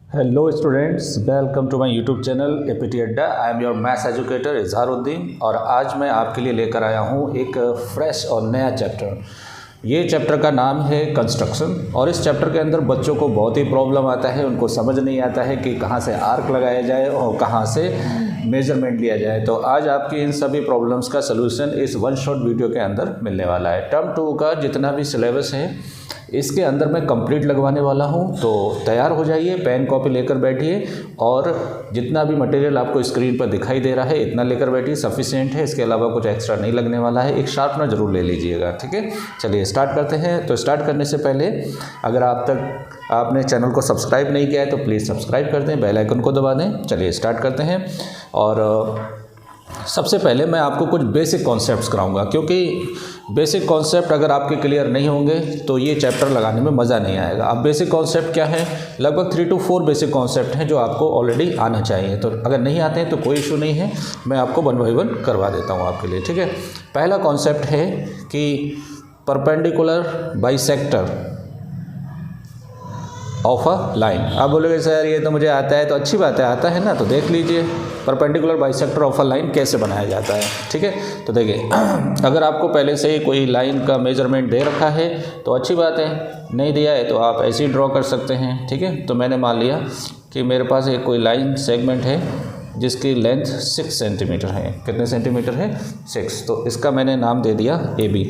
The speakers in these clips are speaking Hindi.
Hello students, welcome to my YouTube channel APT Adda. I am your maths educator Izharuddin और आज मैं आपके लिए लेकर आया हूँ एक फ्रेश और नया चैप्टर। ये चैप्टर का नाम है कंस्ट्रक्शन और इस चैप्टर के अंदर बच्चों को बहुत ही प्रॉब्लम आता है, उनको समझ नहीं आता है कि कहाँ से आर्क लगाया जाए और कहाँ से मेजरमेंट लिया जाए। तो आज आपकी इन सभी प्रॉब्लम्स का सलूशन इस वन शॉट वीडियो के अंदर मिलने वाला है। टर्म 2 का जितना भी सिलेबस है इसके अंदर मैं कंप्लीट लगवाने वाला हूं, तो तैयार हो जाइए, पेन कॉपी लेकर बैठिए और जितना भी मटेरियल आपको स्क्रीन पर दिखाई दे रहा है इतना लेकर बैठिए, सफिशिएंट है। इसके अलावा कुछ एक्स्ट्रा नहीं लगने वाला है। एक शार्पनर ज़रूर ले लीजिएगा, ठीक है। चलिए स्टार्ट करते हैं। तो स्टार्ट करने से पहले अगर आपने चैनल को सब्सक्राइब नहीं किया है तो प्लीज़ सब्सक्राइब कर दें, बेल आइकन को दबा दें। चलिए स्टार्ट करते हैं। और सबसे पहले मैं आपको कुछ बेसिक कॉन्सेप्ट्स कराऊंगा, क्योंकि बेसिक कॉन्सेप्ट अगर आपके क्लियर नहीं होंगे तो ये चैप्टर लगाने में मज़ा नहीं आएगा। अब बेसिक कॉन्सेप्ट क्या है? लगभग 3 to 4 बेसिक कॉन्सेप्ट हैं जो आपको ऑलरेडी आना चाहिए। तो अगर नहीं आते हैं तो कोई इशू नहीं है, मैं आपको 1 by 1 करवा देता हूँ आपके लिए, ठीक है। पहला कॉन्सेप्ट है कि perpendicular bisector of a line. आप बोलोगे सर ये तो मुझे आता है, तो अच्छी बात है, आता है ना, तो देख लीजिए perpendicular bisector of a line कैसे बनाया जाता है, ठीक है। तो देखिए अगर आपको पहले से ही कोई लाइन का मेजरमेंट दे रखा है तो अच्छी बात है, नहीं दिया है तो आप ऐसे ही ड्रॉ कर सकते हैं, ठीक है। तो मैंने मान लिया कि मेरे पास एक कोई लाइन सेगमेंट है जिसकी लेंथ 6 सेंटीमीटर है। कितने सेंटीमीटर है? 6। तो इसका मैंने नाम दे दिया AB।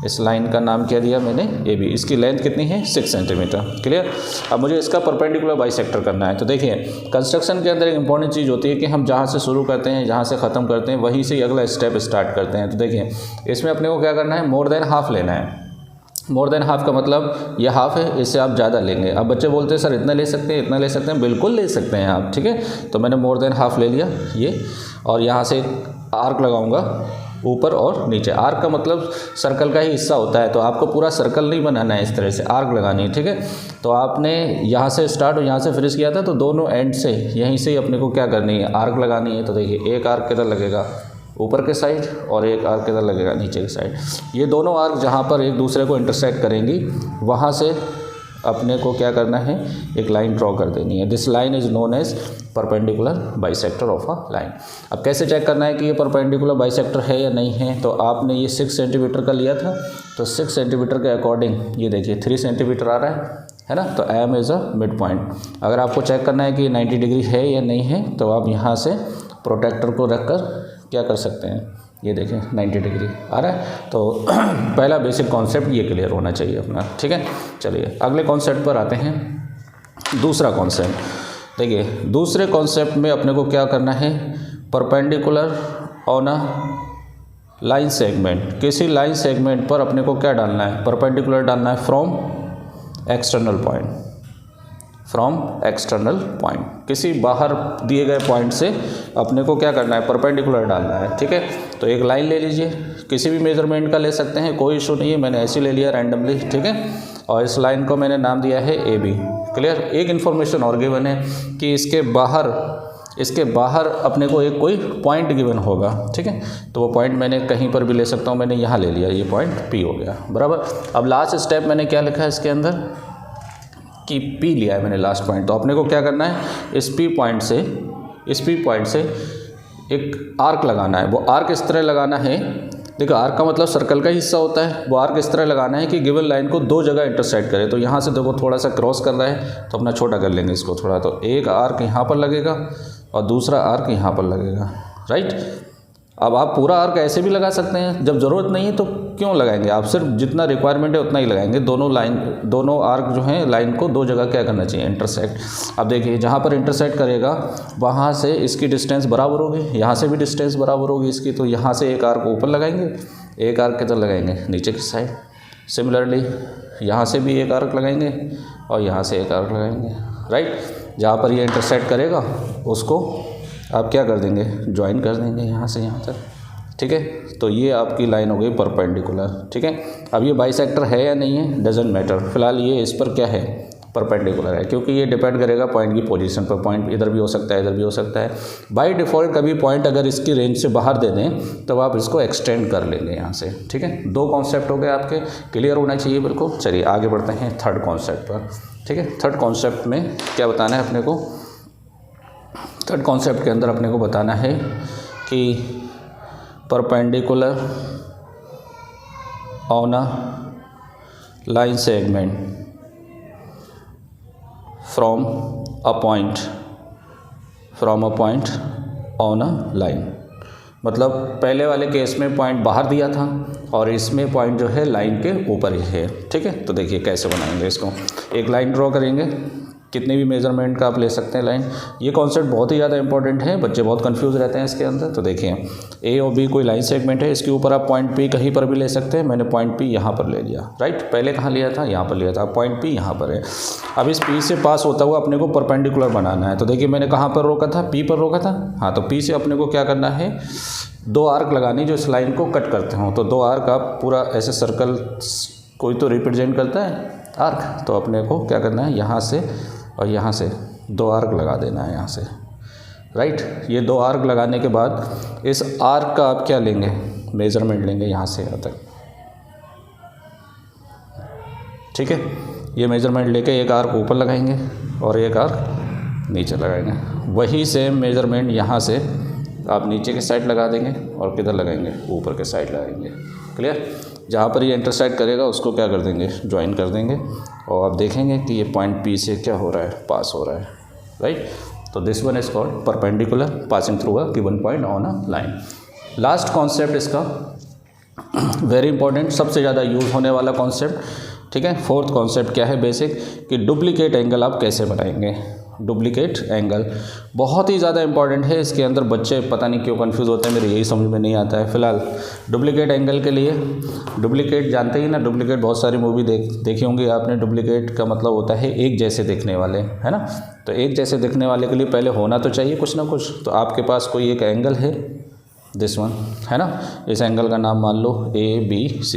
इस लाइन का नाम क्या दिया मैंने? AB। इसकी लेंथ कितनी है? 6 सेंटीमीटर। क्लियर। अब मुझे इसका परपेंडिकुलर बाइसेक्टर करना है। तो देखिए कंस्ट्रक्शन के अंदर एक इंपॉर्टेंट चीज़ होती है कि हम जहाँ से शुरू करते हैं, जहाँ से ख़त्म करते हैं, वहीं से अगला स्टेप स्टार्ट करते हैं। तो देखिए इसमें अपने को क्या करना है? मोर देन हाफ लेना है। मोर देन हाफ का मतलब ये हाफ है, इससे आप ज़्यादा लेंगे। अब बच्चे बोलते हैं सर इतना ले सकते हैं, इतना ले सकते हैं। बिल्कुल ले सकते हैं आप, ठीक है। तो मैंने मोर देन हाफ ले लिया ये, और यहाँ से आर्क लगाऊंगा ऊपर और नीचे। आर्क का मतलब सर्कल का ही हिस्सा होता है, तो आपको पूरा सर्कल नहीं बनाना है, इस तरह से आर्क लगानी है, ठीक है। तो आपने यहाँ से स्टार्ट और यहाँ से फिनिश किया था, तो दोनों एंड से यहीं से ही अपने को क्या करनी है? आर्क लगानी है। तो देखिए एक आर्क किधर लगेगा? ऊपर के साइड, और एक आर्क किधर लगेगा? नीचे के साइड। ये दोनों आर्क जहाँ पर एक दूसरे को इंटरसेक्ट करेंगी वहाँ से अपने को क्या करना है? एक लाइन ड्रॉ कर देनी है। This line is known as perpendicular bisector of a line. अब कैसे चेक करना है कि ये परपेंडिकुलर बाइसेक्टर है या नहीं है? तो आपने ये 6 सेंटीमीटर का लिया था, तो 6 सेंटीमीटर के अकॉर्डिंग ये देखिए 3 सेंटीमीटर आ रहा है ना। तो M is a mid point. अगर आपको चेक करना है कि 90 डिग्री है या नहीं है, तो आप यहाँ से प्रोटेक्टर को रखकर क्या कर सकते हैं? ये देखें 90 डिग्री आ रहा है। तो पहला बेसिक कॉन्सेप्ट ये क्लियर होना चाहिए अपना, ठीक है। चलिए अगले कॉन्सेप्ट पर आते हैं। दूसरा कॉन्सेप्ट देखिए, दूसरे कॉन्सेप्ट में अपने को क्या करना है? Perpendicular on a line segment. किसी लाइन सेगमेंट पर अपने को क्या डालना है? परपेंडिकुलर डालना है from external point. From external point, किसी बाहर दिए गए पॉइंट से अपने को क्या करना है? परपेंडिकुलर डालना है, ठीक है। तो एक लाइन ले लीजिए, किसी भी मेजरमेंट का ले सकते हैं, कोई इशू नहीं है। मैंने ऐसे ले लिया रैंडमली, ठीक है। और इस लाइन को मैंने नाम दिया है AB। क्लियर। एक इन्फॉर्मेशन और गिवन है कि इसके बाहर अपने को एक कोई पॉइंट गिवन होगा, ठीक है। तो वो पॉइंट मैंने कहीं पर भी ले सकता हूँ, मैंने यहाँ ले लिया, ये पॉइंट P हो गया, बराबर। अब लास्ट स्टेप मैंने क्या लिखा है इसके अंदर कि P लिया है मैंने लास्ट पॉइंट। तो अपने को क्या करना है? इस P पॉइंट से एक आर्क लगाना है। वो आर्क इस तरह लगाना है, देखो आर्क का मतलब सर्कल का हिस्सा होता है। वो आर्क इस तरह लगाना है कि गिवन लाइन को 2 जगह इंटरसेक्ट करे। तो यहाँ से देखो थोड़ा सा क्रॉस कर रहा है, तो अपना छोटा कर लेंगे इसको थोड़ा। तो एक आर्क यहाँ पर लगेगा और दूसरा आर्क यहाँ पर लगेगा, राइट। अब आप पूरा आर्क ऐसे भी लगा सकते हैं, जब ज़रूरत नहीं है तो क्यों लगाएंगे? आप सिर्फ जितना रिक्वायरमेंट है उतना ही लगाएंगे। दोनों आर्क जो हैं लाइन को 2 जगह क्या करना चाहिए? इंटरसेक्ट। अब देखिए जहाँ पर इंटरसेक्ट करेगा वहाँ से इसकी डिस्टेंस बराबर होगी, यहाँ से भी डिस्टेंस बराबर होगी इसकी। तो यहाँ से एक आर्क ऊपर लगाएंगे, एक आर्क किधर लगाएंगे? नीचे की साइड। सिमिलरली यहाँ से भी एक आर्क लगाएंगे और यहाँ से एक आर्क लगाएंगे, राइट। जहाँ पर ये इंटरसेक्ट करेगा उसको आप क्या कर देंगे? ज्वाइन कर देंगे यहाँ से यहाँ तक, ठीक है। तो ये आपकी लाइन हो गई परपेंडिकुलर, ठीक है। अब ये बाइसेक्टर है या नहीं है डजेंट मैटर, फिलहाल ये इस पर क्या है? परपेंडिकुलर है, क्योंकि ये डिपेंड करेगा पॉइंट की पोजीशन पर। पॉइंट इधर भी हो सकता है, इधर भी हो सकता है। बाय डिफ़ॉल्ट कभी पॉइंट अगर इसकी रेंज से बाहर दे दें तो आप इसको एक्सटेंड कर लेंगे यहाँ से, ठीक है। 2 कॉन्सेप्ट हो गए आपके, क्लियर होना चाहिए बिल्कुल। चलिए आगे बढ़ते हैं थर्ड कॉन्सेप्ट पर। ठीक है। थर्ड कॉन्सेप्ट में क्या बताना है अपने को, थर्ड कॉन्सेप्ट के अंदर अपने को बताना है कि perpendicular on a line segment from a point on a line. मतलब पहले वाले केस में पॉइंट बाहर दिया था और इसमें पॉइंट जो है लाइन के ऊपर ही है, ठीक है। तो देखिए कैसे बनाएंगे इसको, एक लाइन ड्रॉ करेंगे, कितने भी मेजरमेंट का आप ले सकते हैं लाइन। ये कॉन्सेप्ट बहुत ही ज़्यादा इंपॉर्टेंट है, बच्चे बहुत कंफ्यूज रहते हैं इसके अंदर। तो देखिए ए और बी कोई लाइन सेगमेंट है, इसके ऊपर आप पॉइंट पी कहीं पर भी ले सकते हैं। मैंने पॉइंट पी यहाँ पर ले लिया, राइट। पहले कहाँ लिया था, यहाँ पर लिया था, पॉइंट पी यहाँ पर है। अब इस पी से पास होता हुआ अपने को परपेंडिकुलर बनाना है। तो देखिए मैंने कहाँ पर रोका था, पी पर रोका था। हाँ, तो पी से अपने को क्या करना है, दो आर्क लगानी जो इस लाइन को कट करते हों। तो दो आर्क आप पूरा ऐसे सर्कल, कोई तो रिप्रेजेंट करता है आर्क, तो अपने को क्या करना है, यहाँ से और यहाँ से दो आर्क लगा देना है यहाँ से, राइट। ये दो आर्क लगाने के बाद इस आर्क का आप क्या लेंगे, मेजरमेंट लेंगे यहाँ से यहाँ तक, ठीक है। ये मेजरमेंट लेके एक आर्क ऊपर लगाएंगे और एक आर्क नीचे लगाएंगे। वही सेम मेजरमेंट यहाँ से आप नीचे के साइड लगा देंगे और किधर लगाएंगे, ऊपर के साइड लगाएंगे। क्लियर। जहाँ पर ये इंटरसेक्ट करेगा उसको क्या कर देंगे, ज्वाइन कर देंगे और आप देखेंगे कि ये पॉइंट पी से क्या हो रहा है, पास हो रहा है, राइट। तो this one is called perpendicular passing through a given point on a line. Last concept इसका वेरी इंपॉर्टेंट, सबसे ज़्यादा यूज़ होने वाला कॉन्सेप्ट, ठीक है। फोर्थ कॉन्सेप्ट क्या है बेसिक, कि डुप्लीकेट एंगल आप कैसे बनाएंगे। डुप्लीकेट एंगल बहुत ही ज़्यादा इंपॉर्टेंट है। इसके अंदर बच्चे पता नहीं क्यों कंफ्यूज होते हैं, मेरे यही समझ में नहीं आता है। फिलहाल डुप्लीकेट एंगल के लिए, डुप्लीकेट जानते ही ना, डुप्लीकेट बहुत सारी मूवी देखी होंगी आपने। डुप्लीकेट का मतलब होता है एक जैसे दिखने वाले, है ना। तो एक जैसे दिखने वाले के लिए पहले होना तो चाहिए कुछ ना कुछ। तो आपके पास कोई एक एंगल है, दिस वन, है ना। इस एंगल का नाम मान लो ABC,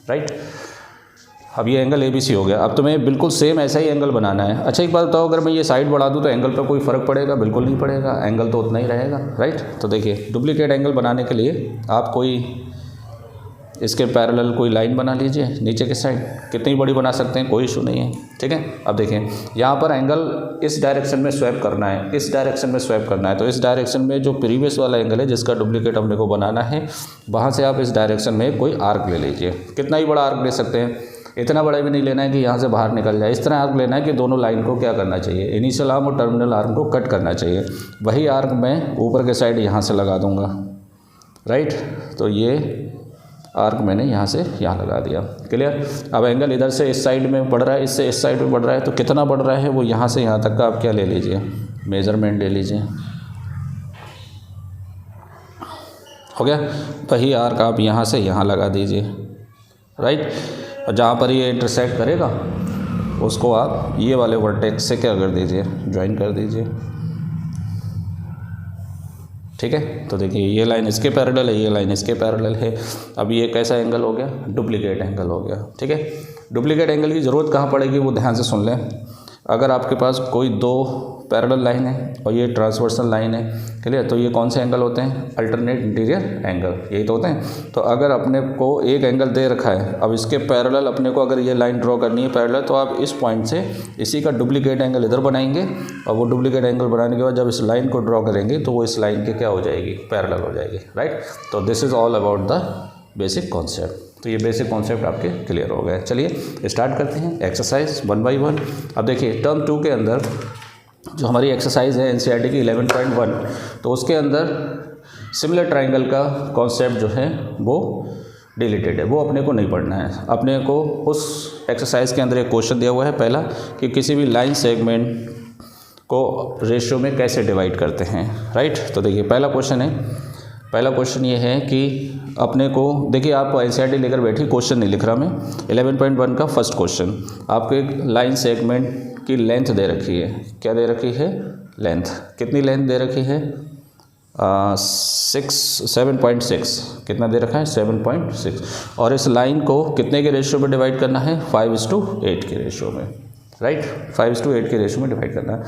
राइट। अब ये एंगल ABC हो गया। अब तुम्हें बिल्कुल सेम ऐसा ही एंगल बनाना है। अच्छा एक बात बताओ, अगर मैं ये साइड बढ़ा दूँ तो एंगल पर कोई फ़र्क पड़ेगा? बिल्कुल नहीं पड़ेगा, एंगल तो उतना ही रहेगा, राइट। तो देखिए डुप्लीकेट एंगल बनाने के लिए आप कोई इसके पैरेलल कोई लाइन बना लीजिए नीचे के साइड, कितनी बड़ी बना सकते हैं, कोई इशू नहीं है, ठीक है। अब देखिए यहाँ पर एंगल इस डायरेक्शन में स्वैप करना है, इस डायरेक्शन में स्वैप करना है। तो इस डायरेक्शन में जो प्रीवियस वाला एंगल है जिसका डुप्लीकेट अपने को बनाना है, वहाँ से आप इस डायरेक्शन में कोई आर्क ले लीजिए। कितना ही बड़ा आर्क ले सकते हैं, इतना बड़ा भी नहीं लेना है कि यहाँ से बाहर निकल जाए। इस तरह आर्क लेना है कि दोनों लाइन को क्या करना चाहिए, इनिशियल आर्म और टर्मिनल आर्म को कट करना चाहिए। वही आर्क मैं ऊपर के साइड यहाँ से लगा दूँगा, राइट। तो ये आर्क मैंने यहाँ से यहाँ लगा दिया, क्लियर। अब एंगल इधर से इस साइड में बढ़ रहा है, इससे इस साइड में बढ़ रहा है, तो कितना बढ़ रहा है वो यहाँ से यहाँ तक का आप क्या ले लीजिए, मेजरमेंट ले लीजिए, हो गया। वही आर्क आप यहाँ से यहाँ लगा दीजिए, राइट। और जहाँ पर ये इंटरसेक्ट करेगा उसको आप ये वाले वर्टेक्स से क्या कर दीजिए, ज्वाइन कर दीजिए, ठीक है। तो देखिए ये लाइन इसके पैरेलल है, ये लाइन इसके पैरेलल है। अब ये कैसा एंगल हो गया, डुप्लीकेट एंगल हो गया, ठीक है। डुप्लीकेट एंगल की ज़रूरत कहाँ पड़ेगी वो ध्यान से सुन लें। अगर आपके पास कोई दो पैरेलल लाइन है और ये ट्रांसवर्सल लाइन है, क्लियर, तो ये कौन से एंगल होते हैं, अल्टरनेट इंटीरियर एंगल, यही तो होते हैं। तो अगर अपने को एक एंगल दे रखा है, अब इसके पैरेलल अपने को अगर ये लाइन ड्रॉ करनी है पैरेलल, तो आप इस पॉइंट से इसी का डुप्लीकेट एंगल इधर बनाएंगे और वो डुप्लीकेट एंगल बनाने के बाद जब इस लाइन को ड्रॉ करेंगे तो वो इस लाइन के क्या हो जाएगी, पैरेलल हो जाएगी, राइट। तो this is all about the basic concept. तो ये बेसिक कॉन्सेप्ट आपके क्लियर हो गए। चलिए स्टार्ट करते हैं एक्सरसाइज 1 बाई 1। अब देखिए टर्म 2 के अंदर जो हमारी एक्सरसाइज है NCERT की 11.1, तो उसके अंदर सिमिलर ट्राइंगल का कॉन्सेप्ट जो है वो डिलीटेड है, वो अपने को नहीं पढ़ना है। अपने को उस एक्सरसाइज के अंदर एक क्वेश्चन दिया हुआ है पहला, कि किसी भी लाइन सेगमेंट को रेशियो में कैसे डिवाइड करते हैं, राइट। तो देखिए पहला क्वेश्चन ये है कि अपने को, देखिए आपको NCERT लेकर बैठी, क्वेश्चन नहीं लिख रहा मैं। 11.1 का फर्स्ट क्वेश्चन, आपको एक लाइन सेगमेंट की लेंथ दे रखी है, क्या दे रखी है, लेंथ। कितनी लेंथ दे रखी है, 7.6, कितना दे रखा है, 7.6। और इस लाइन को कितने के रेशियो में डिवाइड करना है, 5:8 के रेशियो में, राइट। 5:8 के रेशियो में डिवाइड करना है।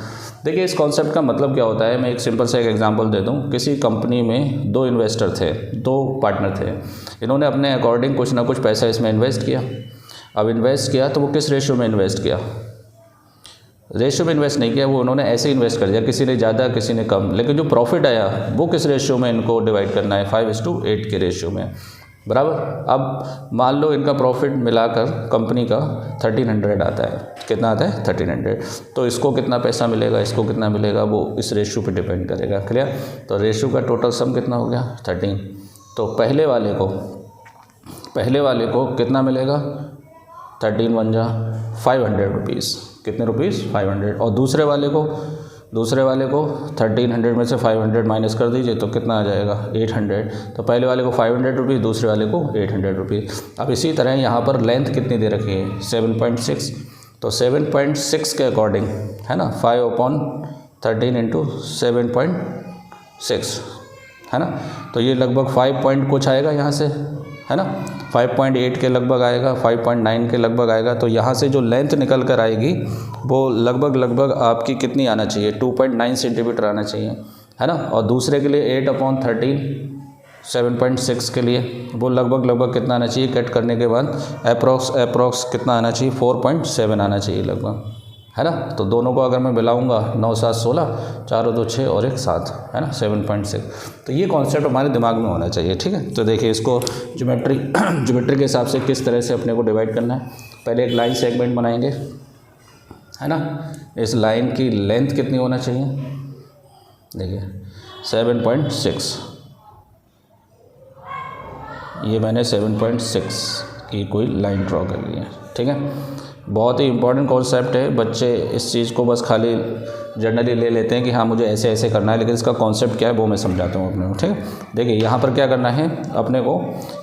देखिए इस कॉन्सेप्ट का मतलब क्या होता है, मैं एक सिंपल सा एक एग्जांपल दे दूं। किसी कंपनी में 2 इन्वेस्टर थे, 2 पार्टनर थे। इन्होंने अपने अकॉर्डिंग कुछ ना कुछ पैसा इसमें इन्वेस्ट किया। अब इन्वेस्ट किया तो वो किस रेशियो में इन्वेस्ट किया, रेशियो में इन्वेस्ट नहीं किया, वो उन्होंने ऐसे इन्वेस्ट कर दिया, किसी ने ज़्यादा किसी ने कम, लेकिन जो प्रॉफिट आया वो किस रेशियो में इनको डिवाइड करना है, 5:8 के रेशियो में, बराबर। अब मान लो इनका प्रॉफिट मिलाकर कंपनी का 1300 आता है, कितना आता है 1300, तो इसको कितना पैसा मिलेगा, इसको कितना मिलेगा, वो इस रेशियो पे डिपेंड करेगा। क्लियर। तो रेशियो का टोटल सम कितना हो गया 13। तो पहले वाले को कितना मिलेगा 13 × 1 500 रुपीज़, कितने रुपीज़ 500, और दूसरे वाले को 1300 में से 500 माइनस कर दीजिए तो कितना आ जाएगा 800। तो पहले वाले को 500 रुपीज़, दूसरे वाले को 800 रुपीज़। अब इसी तरह यहाँ पर लेंथ कितनी दे रखी है 7.6, तो 7.6 के अकॉर्डिंग है ना 5/13 × 7.6 है ना, तो ये लगभग 5 पॉइंट कुछ आएगा यहाँ से, है ना, 5.8 के लगभग आएगा, 5.9 के लगभग आएगा। तो यहाँ से जो लेंथ निकल कर आएगी वो लगभग आपकी कितनी आना चाहिए 2.9 सेंटीमीटर आना चाहिए, है ना। और दूसरे के लिए 8/13 7.6 के लिए वो लगभग कितना आना चाहिए, कट करने के बाद अप्रॉक्स कितना आना चाहिए 4.7 आना चाहिए लगभग, है ना। तो दोनों को अगर मैं मिलाऊंगा 9 7 16, 4 और 2 6 और 1 7, है ना 7.6। तो ये कॉन्सेप्ट हमारे दिमाग में होना चाहिए, ठीक है। तो देखिए इसको ज्योमेट्री के हिसाब से किस तरह से अपने को डिवाइड करना है। पहले एक लाइन सेगमेंट बनाएंगे, है ना। इस लाइन की लेंथ कितनी होना चाहिए, देखिए 7.6, ये मैंने 7.6 की कोई लाइन ड्रॉ कर ली है, ठीक है। बहुत ही इंपॉर्टेंट कॉन्सेप्ट है, बच्चे इस चीज़ को बस खाली जनरली ले लेते हैं कि हाँ मुझे ऐसे ऐसे करना है, लेकिन इसका कॉन्सेप्ट क्या है वो मैं समझाता हूँ अपने को, ठीक है। देखिए यहाँ पर क्या करना है, अपने को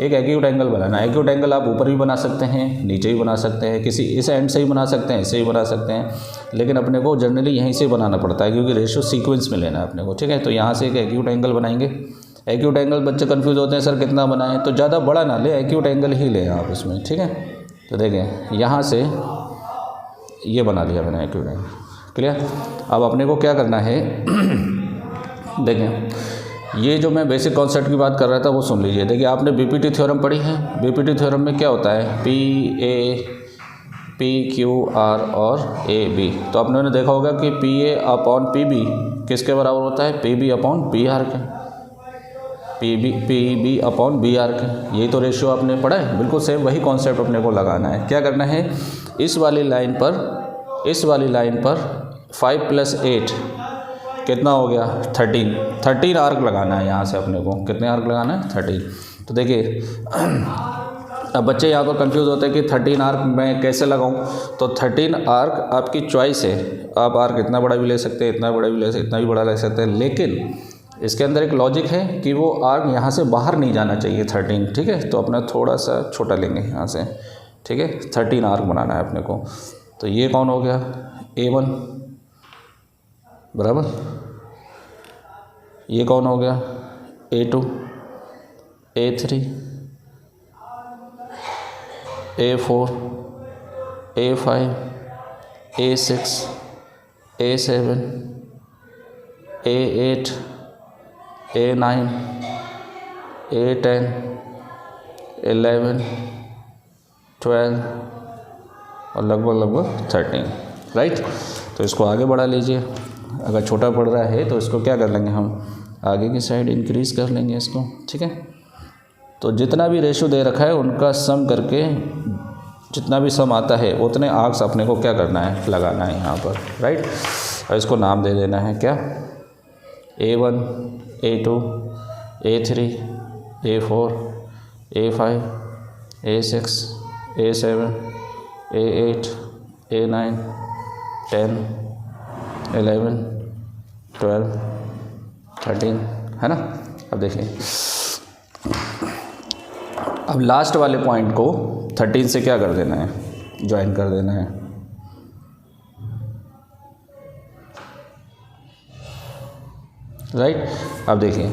एक एक्यूट एंगल बनाना है। एक्यूट एंगल आप ऊपर भी बना सकते हैं, नीचे भी बना सकते हैं, किसी इस एंड से ही बना सकते हैं, इससे ही बना सकते हैं, लेकिन अपने को जनरली यहीं से बनाना पड़ता है क्योंकि रेशियो सीक्वेंस में लेना है अपने को, ठीक है। तो यहाँ से एक एक्यूट एंगल बनाएंगे। एक्यूट एंगल बच्चे कंफ्यूज होते हैं सर कितना बनाएं, तो ज़्यादा बड़ा ना ले, एक्यूट एंगल ही लें आप इसमें, ठीक है। तो देखें यहाँ से ये बना लिया मैंने एक्यूट एंगल, क्लियर। अब अपने को क्या करना है देखें, ये जो मैं बेसिक कॉन्सेप्ट की बात कर रहा था वो सुन लीजिए। देखिए आपने बीपीटी थ्योरम पढ़ी है, बीपीटी थ्योरम में क्या होता है PQ/R और AB। तो आपने देखा होगा कि PA/PB किसके बराबर होता है, PB/BR के, PB/BR के, यही तो रेशियो आपने पढ़ा है। बिल्कुल सेम वही कॉन्सेप्ट अपने को लगाना है। क्या करना है, इस वाली लाइन पर 5 + 8 कितना हो गया 13 आर्क लगाना है। यहाँ से अपने को कितने आर्क लगाना है 13। तो देखिए अब बच्चे यहाँ पर कंफ्यूज होते हैं कि 13 आर्क मैं कैसे लगाऊं। तो 13 आर्क आपकी चॉइस है, आप आर्क इतना बड़ा भी ले सकते हैं, इतना बड़ा भी ले सकते हैं, इतना भी बड़ा ले सकते हैं, लेकिन इसके अंदर एक लॉजिक है कि वो आर्क यहाँ से बाहर नहीं जाना चाहिए 13, ठीक है। तो अपना थोड़ा सा छोटा लेंगे यहाँ से, ठीक है। 13 आर्क बनाना है अपने को। तो ये कौन हो गया A1 बराबर, ये कौन हो गया A2, A3, A4, A5, A6, A7, A8, A9, A10, 11, 12 और लगभग 13, राइट। तो इसको आगे बढ़ा लीजिए। अगर छोटा पड़ रहा है तो इसको क्या कर लेंगे हम, आगे की साइड इंक्रीज़ कर लेंगे इसको, ठीक है। तो जितना भी रेशियो दे रखा है उनका सम करके जितना भी सम आता है उतने आर्क्स अपने को क्या करना है, लगाना है यहाँ पर, राइट। और इसको नाम दे देना है क्या, A1, A2, A3, A4, A5, A6, A7, A8, A9, 10, 11, 12, 13, है ना। अब देखिए अब लास्ट वाले पॉइंट को 13 से क्या कर देना है, ज्वाइन कर देना है, राइट। अब देखिए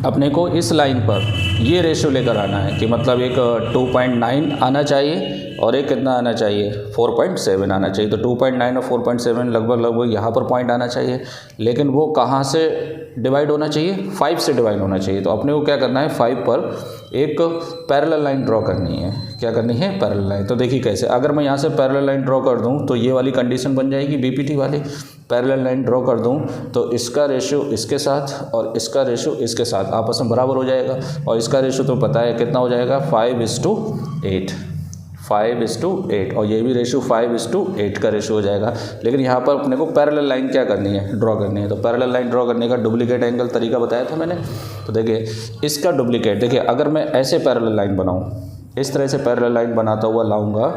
अपने को इस लाइन पर ये रेशियो लेकर आना है कि मतलब एक 2.9 आना चाहिए और एक कितना आना चाहिए 4.7 आना चाहिए। तो 2.9 और 4.7 लगभग यहाँ पर पॉइंट आना चाहिए, लेकिन वो कहाँ से डिवाइड होना चाहिए, 5 से डिवाइड होना चाहिए। तो अपने को क्या करना है, 5 पर एक पैरेलल लाइन ड्रॉ करनी है। क्या करनी है, पैरेलल लाइन। तो देखिए कैसे, अगर मैं यहाँ से पैरेलल लाइन ड्रॉ कर दूँ तो ये वाली कंडीशन बन जाएगी बीपीटी वाली। पैरेलल लाइन ड्रॉ कर दूँ तो इसका रेशियो इसके साथ और इसका रेशियो इसके साथ आपस में बराबर हो जाएगा, और इसका रेशियो तो पता है कितना हो जाएगा 5:8, 5:8, और ये भी रेशियो 5:8 का रेशियो हो जाएगा। लेकिन यहाँ पर अपने को पैरेलल लाइन क्या करनी है, ड्रॉ करनी है। तो पैरेलल लाइन ड्रॉ करने का डुप्लीकेट एंगल तरीका बताया था मैंने। तो देखिए इसका डुप्लीकेट, देखिए अगर मैं ऐसे पैरेलल लाइन बनाऊँ, इस तरह से पैरेलल लाइन बनाता हुआ लाऊंगा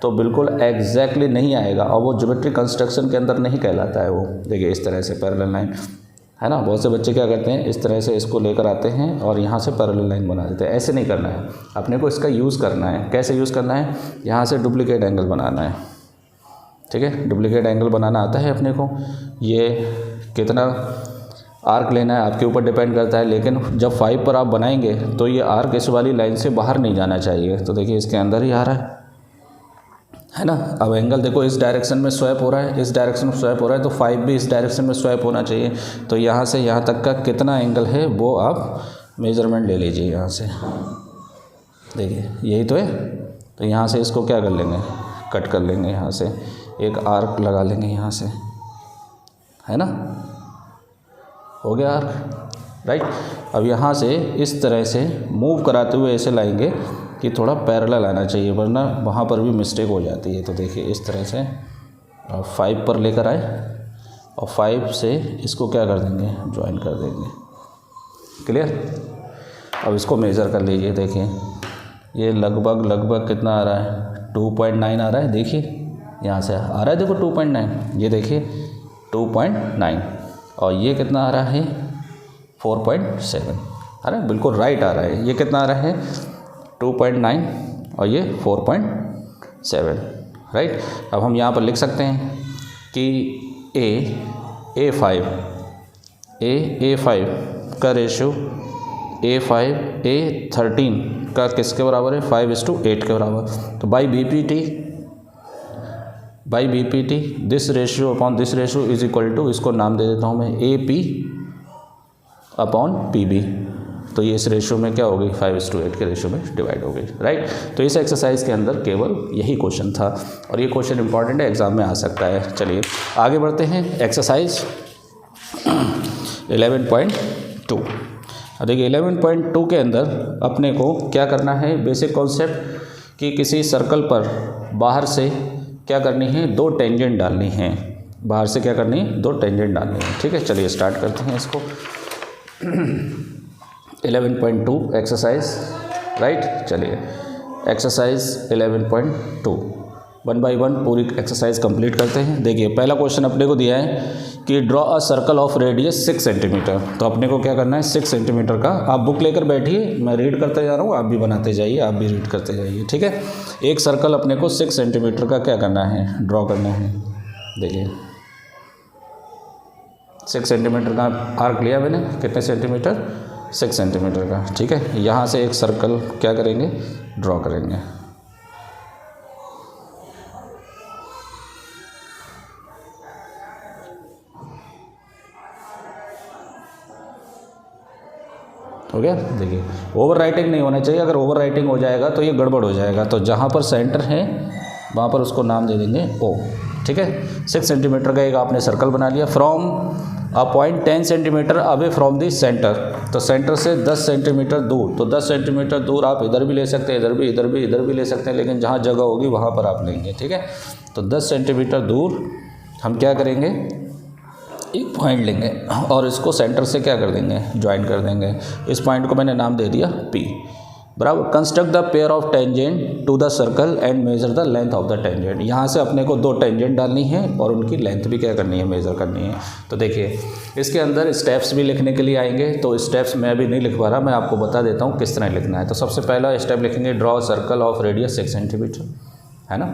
तो बिल्कुल एग्जैक्टली नहीं आएगा, और वो ज्योमेट्री कंस्ट्रक्शन के अंदर नहीं कहलाता है वो। देखिए इस तरह से पैरेलल लाइन है ना, बहुत से बच्चे क्या करते हैं, इस तरह से इसको लेकर आते हैं और यहाँ से पैरेलल लाइन बना देते हैं। ऐसे नहीं करना है, अपने को इसका यूज़ करना है। कैसे यूज़ करना है, यहाँ से डुप्लीकेट एंगल बनाना है। ठीक है, डुप्लीकेट एंगल बनाना आता है अपने को। ये कितना आर्क लेना है आपके ऊपर डिपेंड करता है, लेकिन जब 5 पर आप बनाएंगे तो ये आर्क इस वाली लाइन से बाहर नहीं जाना चाहिए। तो देखिए इसके अंदर ही आ रहा है ना। अब एंगल देखो इस डायरेक्शन में स्वैप हो रहा है, इस डायरेक्शन में स्वैप हो रहा है, तो 5 भी इस डायरेक्शन में स्वैप होना चाहिए। तो यहाँ से यहाँ तक का कितना एंगल है वो आप मेजरमेंट ले लीजिए यहाँ से। देखिए यही तो है। तो यहाँ से इसको क्या कर लेंगे, कट कर लेंगे, यहाँ से एक आर्क लगा लेंगे यहाँ से, है ना, हो गया आर्क, राइट। अब यहाँ से इस तरह से मूव कराते हुए ऐसे लाएंगे कि थोड़ा पैरेलल आना चाहिए, वरना वहाँ पर भी मिस्टेक हो जाती है। तो देखिए इस तरह से 5 पर लेकर आए और 5 से इसको क्या कर देंगे, ज्वाइन कर देंगे। क्लियर। अब इसको मेज़र कर लीजिए। देखिए ये लगभग कितना आ रहा है, 2.9 आ रहा है। देखिए यहाँ से आ रहा है, देखो 2.9, ये देखिए 2.9, और ये कितना आ रहा है 4.7। अरे बिल्कुल राइट आ रहा है। ये कितना आ रहा है 2.9 और ये 4.7, राइट। अब हम यहाँ पर लिख सकते हैं कि A5 का रेशियो A13 का किसके बराबर है, 5:8 के बराबर। तो by BPT this ratio upon this ratio is equal to, इसको नाम दे देता हूँ मैं AP अपॉन PB। तो ये इस रेशियो में क्या हो गई, 5:8 के रेशियो में डिवाइड हो गई, राइट। तो इस एक्सरसाइज के अंदर केवल यही क्वेश्चन था, और ये क्वेश्चन इंपॉर्टेंट है, एग्जाम में आ सकता है। चलिए आगे बढ़ते हैं। एक्सरसाइज 11.2। देखिए 11.2 के अंदर अपने को क्या करना है, बेसिक कॉन्सेप्ट कि किसी सर्कल पर बाहर से क्या करनी है, 2 टेंजेंट डालनी है। बाहर से क्या करनी है, 2 टेंजेंट डालनी है। ठीक है, चलिए स्टार्ट करते हैं इसको। 11.2 एक्सरसाइज, राइट। चलिए एक्सरसाइज 11.2 1 बाई 1 पूरी एक्सरसाइज कंप्लीट करते हैं। देखिए पहला क्वेश्चन अपने को दिया है कि draw a circle of radius 6 centimetre. तो अपने को क्या करना है, 6 सेंटीमीटर का। आप बुक लेकर बैठिए, मैं रीड करते जा रहा हूँ, आप भी बनाते जाइए, आप भी रीड करते जाइए। ठीक है, एक सर्कल अपने को 6 सेंटीमीटर का क्या करना है, ड्रॉ करना है। देखिए 6 सेंटीमीटर का आर्क लिया मैंने, कितने सेंटीमीटर, 6 सेंटीमीटर का। ठीक है, यहाँ से एक सर्कल क्या करेंगे, ड्रॉ करेंगे। हो गया। देखिए ओवर राइटिंग नहीं होना चाहिए, अगर ओवर राइटिंग हो जाएगा तो ये गड़बड़ हो जाएगा। तो जहाँ पर सेंटर है वहाँ पर उसको नाम दे देंगे O। ठीक है, 6 सेंटीमीटर का एक आपने सर्कल बना लिया। From a point 10 centimetre away from the centre, तो सेंटर से 10 सेंटीमीटर दूर। तो 10 सेंटीमीटर दूर आप इधर भी ले सकते हैं, इधर भी ले सकते हैं, लेकिन जहाँ जगह होगी वहाँ पर आप लेंगे। ठीक है, तो 10 सेंटीमीटर दूर हम क्या करेंगे, एक पॉइंट लेंगे और इसको सेंटर से क्या कर देंगे, ज्वाइन कर देंगे। इस पॉइंट को मैंने नाम दे दिया P, बराबर। Construct the pair of tangent to the circle and measure the length of the tangent. यहाँ से अपने को 2 टेंजेंट डालनी है और उनकी लेंथ भी क्या करनी है, मेजर करनी है। तो देखिए इसके अंदर स्टेप्स भी लिखने के लिए आएंगे, तो स्टेप्स मैं अभी नहीं लिख पा रहा, मैं आपको बता देता हूँ किस तरह लिखना है। तो सबसे पहला स्टेप लिखेंगे, draw circle of radius 6 centimetre. है ना।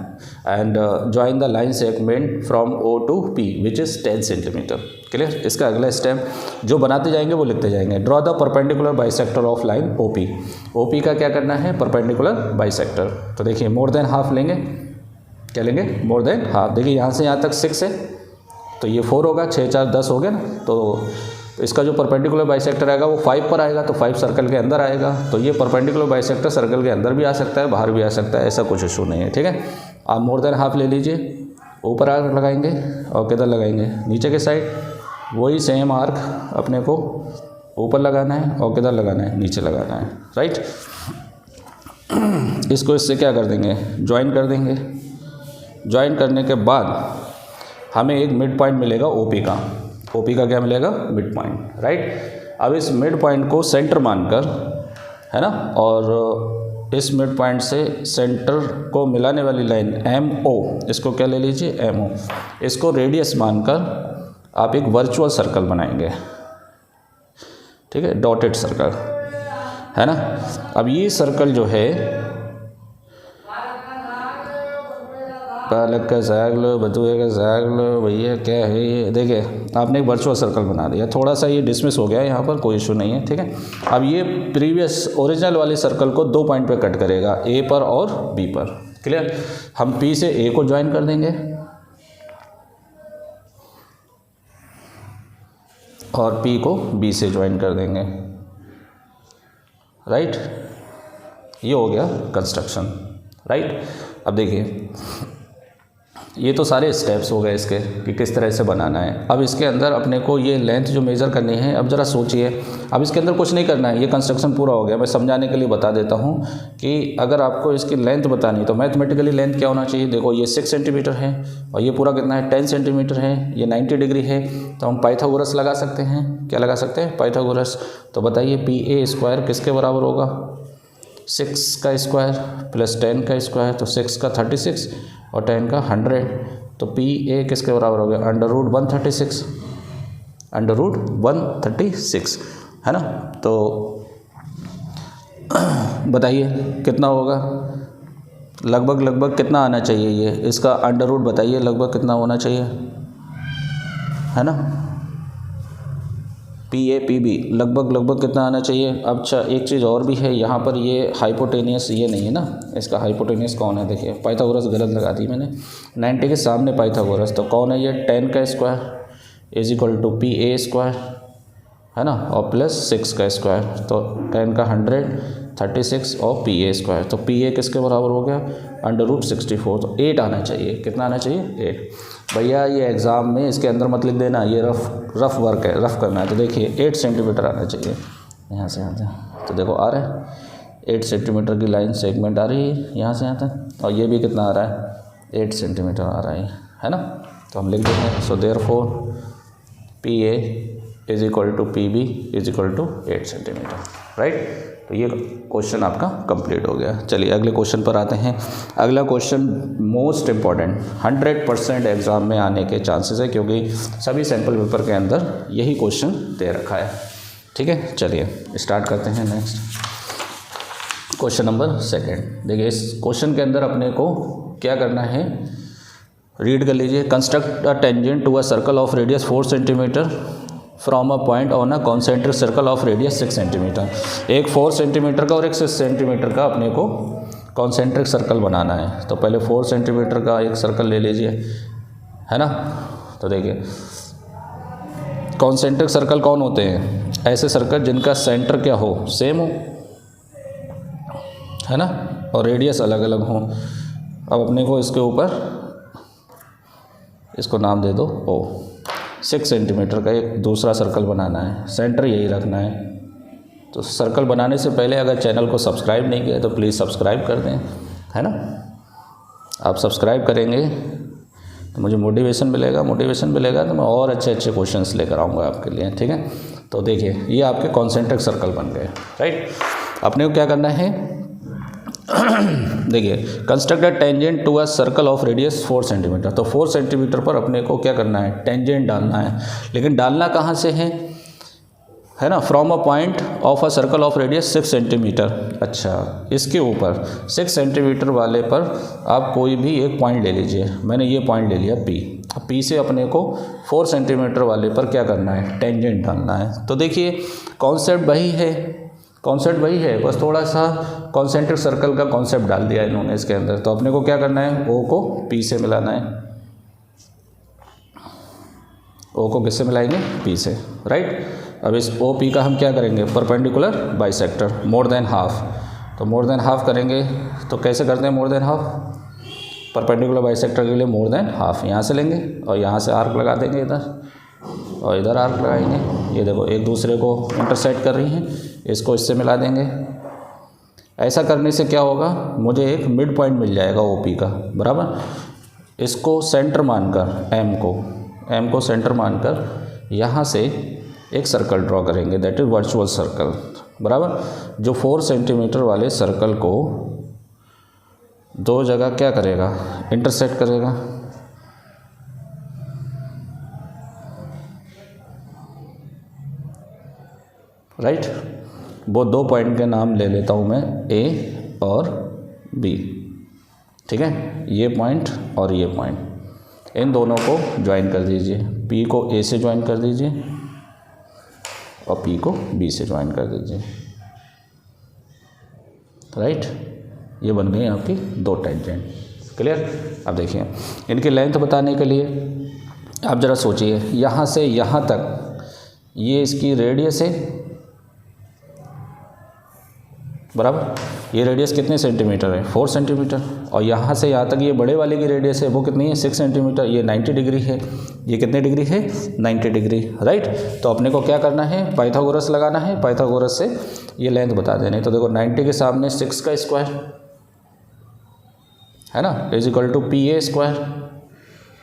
And join the line segment from O to P which is 10 centimetre. Clear. इसका अगला स्टेप जो बनाते जाएंगे वो लिखते जाएंगे। Draw the perpendicular bisector of line OP। OP का क्या करना है, परपेंडिकुलर बाइसेक्टर। तो देखिए मोर देन हाफ लेंगे, क्या लेंगे, मोर देन हाफ। देखिए यहाँ से यहाँ तक 6 है तो ये 4 होगा, 6 4 10 हो गया ना। तो इसका जो परपेंडिकुलर बाइसेक्टर आएगा वो 5 पर आएगा, तो 5 सर्कल के अंदर आएगा। तो ये परपेंडिकुलर बाइसेक्टर सर्कल के अंदर भी आ सकता है, बाहर भी आ सकता है, ऐसा कुछ इशू नहीं है। ठीक है, आप मोर देन हाफ ले लीजिए, ऊपर आर्क लगाएंगे और किधर लगाएंगे, नीचे के साइड। वही सेम आर्क अपने को ऊपर लगाना है और किधर लगाना है, नीचे लगाना है। राइट। इसको इससे क्या कर देंगे, ज्वाइन कर देंगे। ज्वाइन करने के बाद हमें एक मिड पॉइंट मिलेगा OP का। OP का क्या मिलेगा, मिड पॉइंट। राइट। अब इस मिड पॉइंट को सेंटर मानकर, है ना, और इस मिड पॉइंट से सेंटर को मिलाने वाली लाइन MO, इसको क्या ले लीजिए, MO। इसको रेडियस मानकर आप एक वर्चुअल सर्कल बनाएंगे। ठीक है, डॉटेड सर्कल, है ना। अब ये सर्कल जो है पालक का साग लो, बथुए का साग लो, भैया क्या है ये। देखिए आपने एक वर्चुअल सर्कल बना दिया, थोड़ा सा ये डिसमिस हो गया, यहाँ पर कोई इशू नहीं है। ठीक है, अब ये प्रीवियस ओरिजिनल वाले सर्कल को 2 पॉइंट पे कट करेगा, A पर और B पर। क्लियर। हम P से A को ज्वाइन कर देंगे और P को B से ज्वाइन कर देंगे। राइट। ये हो गया कंस्ट्रक्शन। राइट। अब देखिए ये तो सारे स्टेप्स हो गए इसके कि किस तरह से बनाना है। अब इसके अंदर अपने को ये लेंथ जो मेज़र करनी है, अब ज़रा सोचिए। अब इसके अंदर कुछ नहीं करना है, ये कंस्ट्रक्शन पूरा हो गया। मैं समझाने के लिए बता देता हूँ कि अगर आपको इसकी लेंथ बतानी तो मैथमेटिकली लेंथ क्या होना चाहिए। देखो ये 6 सेंटीमीटर है और ये पूरा कितना है, 10 सेंटीमीटर है, ये 90 डिग्री है। तो हम पाइथागोरस लगा सकते हैं। क्या लगा सकते हैं, पाइथागोरस। तो बताइए PA स्क्वायर किसके बराबर होगा, 6 का स्क्वायर प्लस 10 का स्क्वायर। तो 6 का 36 और 10 का 100। तो PA किसके बराबर हो गया, √136, √136, है ना। तो बताइए कितना होगा, लगभग कितना आना चाहिए ये, इसका अंडर बताइए लगभग कितना होना चाहिए, है ना। PAPB लगभग कितना आना चाहिए। अब अच्छा एक चीज़ और भी है, यहाँ पर ये हाइपोटेनियस ये नहीं है ना, इसका हाइपोटेनियस कौन है, देखिए पाइथागोरस गलत लगा दी मैंने, 90 के सामने पाइथागोरस। तो कौन है ये, 10 का square is equal to PA square, है ना, और प्लस 6 का स्क्वायर। तो 10 का 100, 36 और PA स्क्वायर। तो PA किसके बराबर हो गया, √64। तो 8 आना चाहिए। कितना आना चाहिए, 8। भैया ये एग्ज़ाम में इसके अंदर मत लिख देना, ये रफ वर्क है, रफ करना है। तो देखिए 8 सेंटीमीटर आना चाहिए यहाँ से यहाँ तक। तो देखो आ रहा है 8 सेंटीमीटर की लाइन सेगमेंट आ रही है यहाँ से यहाँ तक, और ये भी कितना आ रहा है, 8 सेंटीमीटर आ रहा है ना। तो हम लिख देते हैं, so therefore PA is equal to PB is equal to 8 centimetre. Right. तो ये क्वेश्चन आपका कंप्लीट हो गया। चलिए अगले क्वेश्चन पर आते हैं। अगला क्वेश्चन मोस्ट इम्पॉर्टेंट, 100% एग्ज़ाम में आने के चांसेस है, क्योंकि सभी सैम्पल पेपर के अंदर यही क्वेश्चन दे रखा है। ठीक है, चलिए स्टार्ट करते हैं। Next question number 2। देखिए इस क्वेश्चन के अंदर अपने को क्या करना है, रीड कर लीजिए। Construct a tangent to a circle of radius 4 centimetre from a point on a concentric circle of radius 6 centimetre. एक 4 सेंटीमीटर का और एक 6 सेंटीमीटर का अपने को कॉन्सेंट्रिक सर्कल बनाना है। तो पहले 4 सेंटीमीटर का एक सर्कल ले लीजिए, है ना। तो देखिए कॉन्सेंट्रिक सर्कल कौन होते हैं, ऐसे सर्कल जिनका सेंटर क्या हो, सेम हो, है ना, और रेडियस अलग अलग हो। अब अपने को इसके ऊपर इसको नाम दे दो O। 6 सेंटीमीटर का एक दूसरा सर्कल बनाना है, सेंटर यही रखना है। तो सर्कल बनाने से पहले अगर चैनल को सब्सक्राइब नहीं किया तो प्लीज़ सब्सक्राइब कर दें, है ना। आप सब्सक्राइब करेंगे तो मुझे मोटिवेशन मिलेगा तो मैं और अच्छे क्वेश्चंस लेकर आऊँगा आपके लिए। ठीक है। तो देखिए ये आपके कॉन्सेंट्रिक सर्कल बन गए। राइट। अपने को क्या करना है, देखिए construct a tangent to a circle of radius 4 centimetre. तो 4 सेंटीमीटर पर अपने को क्या करना है, टेंजेंट डालना है। लेकिन डालना कहाँ से है ना, from a point of a circle of radius 6 centimetre. अच्छा, इसके ऊपर 6 सेंटीमीटर वाले पर आप कोई भी एक पॉइंट ले लीजिए। मैंने ये पॉइंट ले लिया P। अब P से अपने को 4 सेंटीमीटर वाले पर क्या करना है, टेंजेंट डालना है। तो देखिए कॉन्सेप्ट वही है, बस थोड़ा सा कॉन्सेंट्रिक सर्कल का कॉन्सेप्ट डाल दिया इन्होंने इसके अंदर। तो अपने को क्या करना है, O को P से मिलाना है। O को किससे मिलाएंगे, P से, राइट। अब इस OP का हम क्या करेंगे, perpendicular bisector, more than half. तो मोर देन हाफ करेंगे तो कैसे करते हैं, मोर देन हाफ, परपेंडिकुलर बाइसेक्टर के लिए मोर देन हाफ यहाँ से लेंगे और यहाँ से आर्क लगा देंगे इधर, और इधर आर्क लगाएंगे। ये देखो एक दूसरे को इंटरसेक्ट कर रही हैं, इसको इससे मिला देंगे। ऐसा करने से क्या होगा, मुझे एक मिड पॉइंट मिल जाएगा OP का, बराबर। इसको सेंटर मानकर M को सेंटर मानकर यहाँ से एक सर्कल ड्रॉ करेंगे, दैट इज वर्चुअल सर्कल, बराबर। जो 4 सेंटीमीटर वाले सर्कल को दो जगह क्या करेगा, इंटरसेक्ट करेगा। राइट, वो दो पॉइंट के नाम ले लेता हूँ मैं, A और B, ठीक है। ये पॉइंट और ये पॉइंट, इन दोनों को ज्वाइन कर दीजिए। P को A से ज्वाइन कर दीजिए और P को B से ज्वाइन कर दीजिए, राइट। ये बन गई आपकी दो टेंजेंट, क्लियर। अब देखिए इनकी लेंथ बताने के लिए आप ज़रा सोचिए, यहाँ से यहाँ तक ये इसकी रेडियस है, बराबर। ये रेडियस कितने सेंटीमीटर है, 4 सेंटीमीटर। और यहाँ से यहाँ तक ये बड़े वाले की रेडियस है, वो कितनी है, 6 सेंटीमीटर। ये 90 डिग्री है, ये कितने डिग्री है, 90 डिग्री, राइट। तो अपने को क्या करना है, पाइथागोरस लगाना है। पाइथागोरस से ये लेंथ बता देनी। तो देखो 90 के सामने 6 का स्क्वायर है ना, is equal to PA square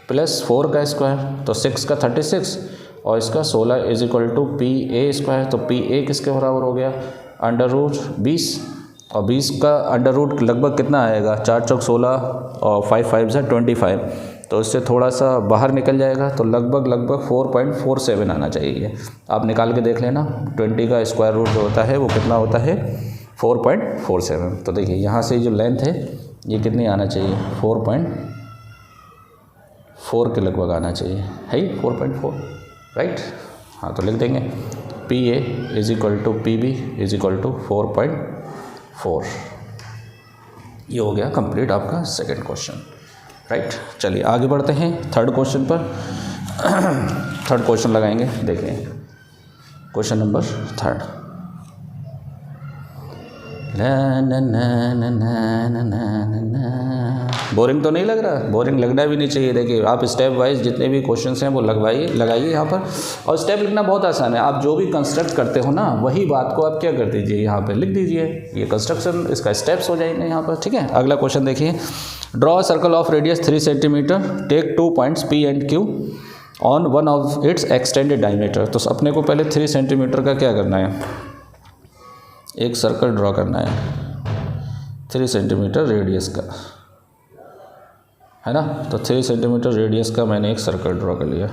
plus 4 का स्क्वायर। तो 6 का 36 और इसका 16 is equal to PA square. तो PA किसके बराबर हो गया, अंडर रूट 20। और 20 का अंडर रूट लगभग कितना आएगा, 4 चौक 16 और 5 5 से 25। तो इससे थोड़ा सा बाहर निकल जाएगा, तो लगभग 4.47 आना चाहिए। आप निकाल के देख लेना, 20 का स्क्वायर रूट जो होता है वो कितना होता है, 4.47। तो देखिए यहाँ से जो लेंथ है ये कितनी आना चाहिए, 4.4 के लगभग आना चाहिए, है 4.4, राइट। हाँ, तो लिख देंगे PA is equal to PB is equal to 4.4। ये हो गया कंप्लीट आपका सेकंड क्वेश्चन, राइट। चलिए आगे बढ़ते हैं थर्ड क्वेश्चन पर। थर्ड क्वेश्चन लगाएंगे, देखिए क्वेश्चन नंबर 3। बोरिंग तो नहीं लग रहा, बोरिंग लगना भी नहीं चाहिए। देखिए आप स्टेप वाइज जितने भी क्वेश्चंस हैं वो लगाइए यहाँ पर। और स्टेप लिखना बहुत आसान है, आप जो भी कंस्ट्रक्ट करते हो ना वही बात को आप क्या कर दीजिए, यहाँ पे लिख दीजिए। ये कंस्ट्रक्शन इसका स्टेप्स हो जाएंगे यहाँ पर, ठीक है। अगला क्वेश्चन देखिए, draw circle of radius 3 centimetre, take 2 points P and Q on one of its extended diameter. तो अपने को पहले 3 सेंटीमीटर का क्या करना है, एक सर्कल ड्रॉ करना है 3 सेंटीमीटर रेडियस का, है ना। तो 3 सेंटीमीटर रेडियस का मैंने एक सर्कल ड्रॉ कर लिया।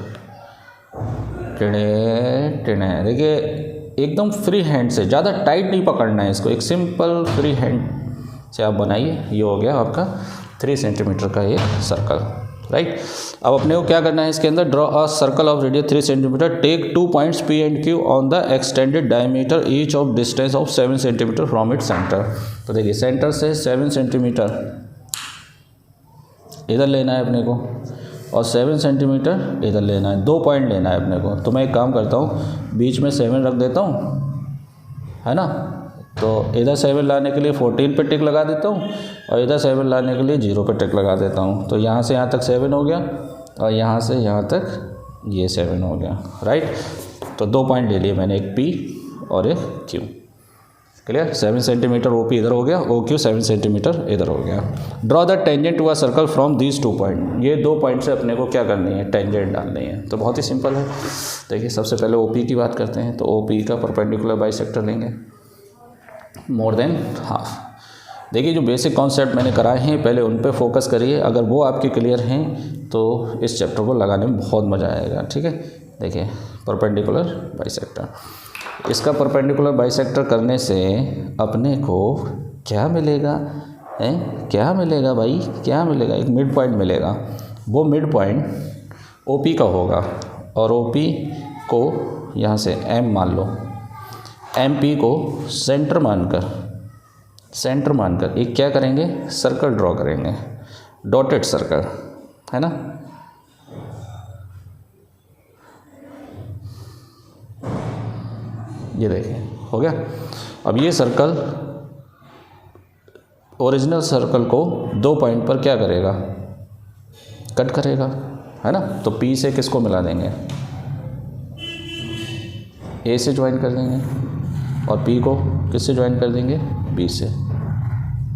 टेढ़े देखिए एकदम फ्री हैंड से, ज़्यादा टाइट नहीं पकड़ना है इसको, एक सिंपल फ्री हैंड से आप बनाइए। ये हो गया आपका 3 सेंटीमीटर का एक सर्कल, राइट। अब अपने को क्या करना है इसके अंदर, draw a circle of radius 3 centimetre, take 2 points P and Q on the extended diameter each of distance of 7 centimetre from it centre. तो देखिए सेंटर से 7 सेंटीमीटर इधर लेना है अपने को और 7 सेंटीमीटर इधर लेना है, 2 पॉइंट लेना है अपने को। तो मैं एक काम करता हूँ, बीच में 7 रख देता हूँ, है ना। तो इधर 7 लाने के लिए 14 पे टिक लगा देता हूँ और इधर 7 लाने के लिए 0 पे टिक लगा देता हूँ। तो यहाँ से यहाँ तक 7 हो गया और यहाँ से यहाँ तक ये 7 हो गया, राइट। तो 2 पॉइंट ले लिए मैंने, एक P और एक Q, क्लियर। 7 सेंटीमीटर OP इधर हो गया, OQ 7 सेंटीमीटर इधर हो गया। Draw the tangent to a circle from these 2 point. ये 2 पॉइंट से अपने को क्या करनी है, टेंजेंट डालनी है। तो बहुत ही सिंपल है। देखिए सबसे पहले OP की बात करते हैं। तो OP का परपेंडिकुलर बाइसेक्टर लेंगे, मोर देन हाफ। देखिए जो बेसिक कॉन्सेप्ट मैंने कराए हैं पहले उन पे फोकस करिए, अगर वो आपके क्लियर हैं तो इस चैप्टर को लगाने में बहुत मज़ा आएगा, ठीक है। देखिए परपेंडिकुलर बाइसेक्टर, इसका परपेंडिकुलर बाइसेक्टर करने से अपने को क्या मिलेगा है, क्या मिलेगा भाई, क्या मिलेगा, एक मिड पॉइंट मिलेगा। वो मिड पॉइंट OP का होगा और OP को यहाँ से M मान लो, MP को सेंटर मानकर एक क्या करेंगे, सर्कल ड्रॉ करेंगे, डॉटेड सर्कल, है ना। ये देखिए हो गया। अब ये सर्कल ओरिजिनल सर्कल को 2 पॉइंट पर क्या करेगा, कट करेगा, है ना। तो P से किसको मिला देंगे, A से ज्वाइन कर देंगे और P को किससे ज्वाइन कर देंगे, B से,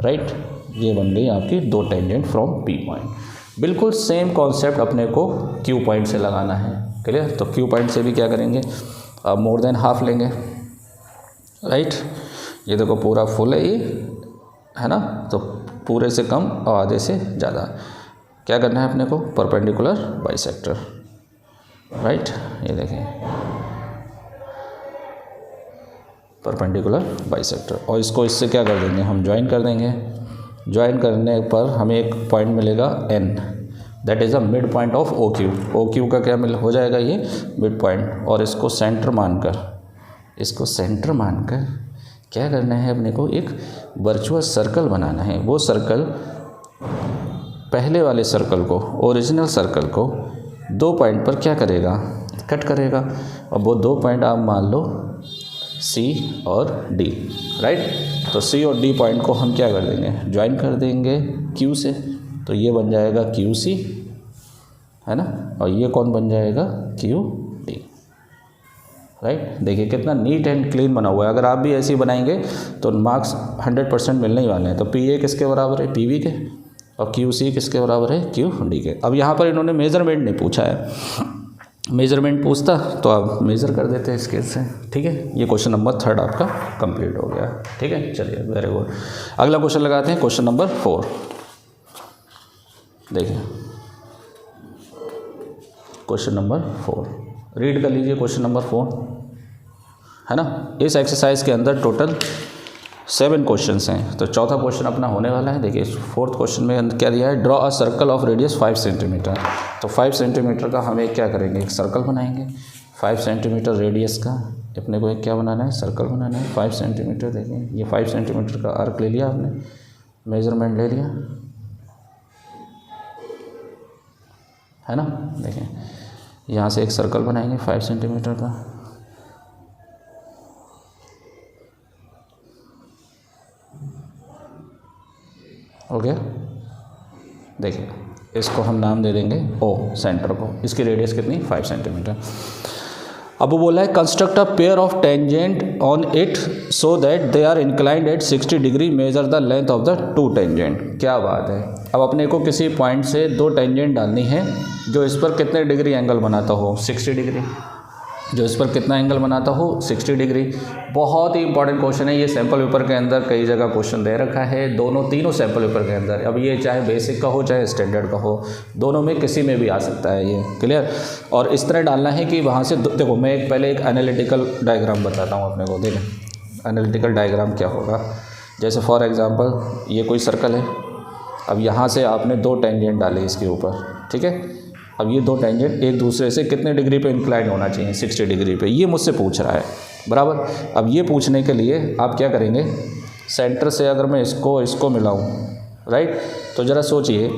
राइट। ये बन गई आपकी 2 टेंजेंट फ्रॉम P पॉइंट। बिल्कुल सेम कॉन्सेप्ट अपने को Q पॉइंट से लगाना है, क्लियर। तो Q पॉइंट से भी क्या करेंगे, मोर देन हाफ लेंगे, राइट। ये देखो पूरा फुल है ये, है ना, तो पूरे से कम और आधे से ज़्यादा क्या करना है अपने को, परपेंडिकुलर बाइसेक्टर, राइट। ये देखें परपेंडिकुलर बाइसेक्टर, और इसको इससे क्या कर देंगे, हम ज्वाइन कर देंगे। ज्वाइन करने पर हमें एक पॉइंट मिलेगा N, that is a mid point of OQ का क्या हो जाएगा, ये मिड पॉइंट। और इसको सेंटर मानकर क्या करना है अपने को, एक वर्चुअस सर्कल बनाना है। वो सर्कल पहले वाले सर्कल को, ओरिजिनल सर्कल को 2 पॉइंट पर क्या करेगा, कट करेगा। और वो 2 पॉइंट आप मान लो C और D, राइट। तो C और D पॉइंट को हम क्या कर देंगे, ज्वाइन कर देंगे Q से, तो ये बन जाएगा QC, है ना। और ये कौन बन जाएगा, QD, राइट। देखिए कितना नीट एंड क्लीन बना हुआ है। अगर आप भी ऐसे ही बनाएंगे तो मार्क्स 100% मिलने ही वाले हैं। तो PA किसके बराबर है, PB के, और QC किसके बराबर है, QD के। अब यहाँ पर इन्होंने मेज़रमेंट नहीं पूछा है, मेज़रमेंट पूछता तो आप मेज़र कर देते हैं स्केल से, ठीक है। ये क्वेश्चन नंबर 3 आपका कंप्लीट हो गया, ठीक है। चलिए वेरी गुड। अगला क्वेश्चन लगाते हैं, क्वेश्चन नंबर 4। देखिए क्वेश्चन नंबर 4 रीड कर लीजिए। क्वेश्चन नंबर 4 है ना। इस एक्सरसाइज के अंदर टोटल 7 क्वेश्चंस हैं, तो चौथा क्वेश्चन अपना होने वाला है। देखिए 4th क्वेश्चन में क्या दिया है, draw a circle of radius 5 centimetre. तो 5 सेंटीमीटर का हम एक क्या करेंगे, एक सर्कल बनाएंगे। 5 सेंटीमीटर रेडियस का अपने को एक क्या बनाना है, सर्कल बनाना है 5 सेंटीमीटर। देखिए ये 5 सेंटीमीटर का आर्क ले लिया आपने, मेजरमेंट ले लिया, है ना। देखिए यहाँ से एक सर्कल बनाएंगे 5 सेंटीमीटर का, हो गया। देखिए इसको हम नाम दे देंगे O, सेंटर को। इसकी रेडियस कितनी, 5 सेंटीमीटर। अब वो बोला है construct a pair of tangent on it so that they are inclined at 60 degree, measure the length of the 2 tangent. क्या बात है। अब अपने को किसी पॉइंट से 2 टेंजेंट डालनी है जो इस पर कितने डिग्री एंगल बनाता हो, 60 डिग्री। जो इस पर कितना एंगल बनाता हो, 60 डिग्री। बहुत ही इंपॉर्टेंट क्वेश्चन है ये, सैम्पल पेपर के अंदर कई जगह क्वेश्चन दे रखा है, तीनों सैम्पल पेपर के अंदर। अब ये चाहे बेसिक का हो चाहे स्टैंडर्ड का हो, दोनों में किसी में भी आ सकता है ये, क्लियर। और इस तरह डालना है कि वहाँ से देखो, मैं पहले एक एनालिटिकल डायग्राम बताता हूँ अपने को। देखें एनालिटिकल डायग्राम क्या होगा। जैसे फॉर एग्जांपल ये कोई सर्कल है, अब यहाँ से आपने 2 टेंजेंट डाले इसके ऊपर, ठीक है। अब ये 2 टेंजेंट एक दूसरे से कितने डिग्री पे इंक्लाइन होना चाहिए, 60 डिग्री पे, ये मुझसे पूछ रहा है, बराबर। अब ये पूछने के लिए आप क्या करेंगे, सेंटर से अगर मैं इसको मिलाऊं, राइट, तो ज़रा सोचिए,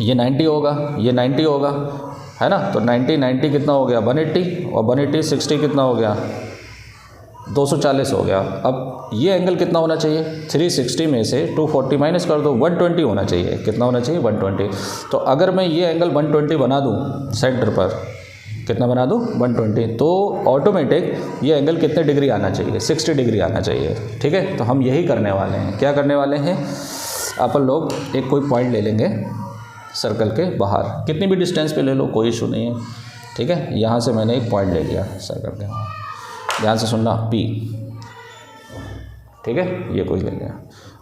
ये 90 होगा, ये 90 होगा, है ना। तो 90 कितना हो गया, 180, और 180 60 कितना हो गया, 240 हो गया। अब ये एंगल कितना होना चाहिए, 360 में से 240 माइनस कर दो, 120 होना चाहिए। कितना होना चाहिए, 120। तो अगर मैं ये एंगल 120 बना दूँ सेंटर पर, कितना बना दूँ, 120, तो ऑटोमेटिक ये एंगल कितने डिग्री आना चाहिए, 60 डिग्री आना चाहिए, ठीक है। तो हम यही करने वाले हैं। क्या करने वाले हैं, अपन लोग एक कोई पॉइंट ले लेंगे सर्कल के बाहर, कितनी भी डिस्टेंस पे ले लो, कोई इशू नहीं है, ठीक है। यहाँ से मैंने एक पॉइंट ले लिया सर्कल के बाहर, ध्यान से सुनना, P, ठीक है, ये कोई ले लिया।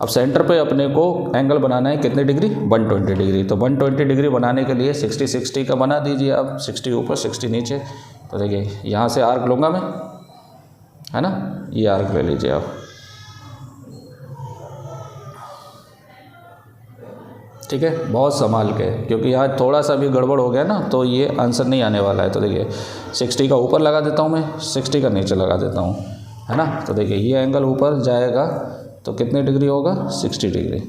अब सेंटर पे अपने को एंगल बनाना है कितने डिग्री, 120 डिग्री। तो 120 डिग्री बनाने के लिए 60 का बना दीजिए आप, 60 ऊपर 60 नीचे। तो देखिए यहाँ से आर्क लूँगा मैं, है ना, ये आर्क ले लीजिए आप। ठीक है, बहुत संभाल के, क्योंकि यहाँ थोड़ा सा भी गड़बड़ हो गया ना तो ये आंसर नहीं आने वाला है। तो देखिए 60 का ऊपर लगा देता हूँ मैं, 60 का नीचे लगा देता हूँ, है ना। तो देखिए ये एंगल ऊपर जाएगा तो कितने डिग्री होगा, 60 डिग्री।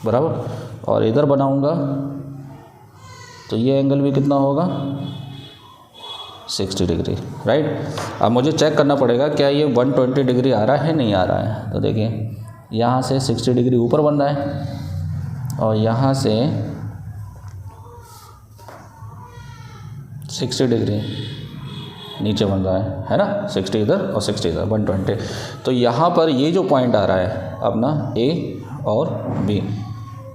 बराबर। और इधर बनाऊंगा तो ये एंगल भी कितना होगा, 60 डिग्री, राइट। अब मुझे चेक करना पड़ेगा क्या ये 120 डिग्री आ रहा है, नहीं आ रहा है। तो देखिए यहाँ से 60 डिग्री ऊपर बन रहा है और यहाँ से 60 डिग्री नीचे बन रहा है ना। 60 इधर और 60 इधर, 120। तो यहाँ पर ये जो पॉइंट आ रहा है अपना ए और बी,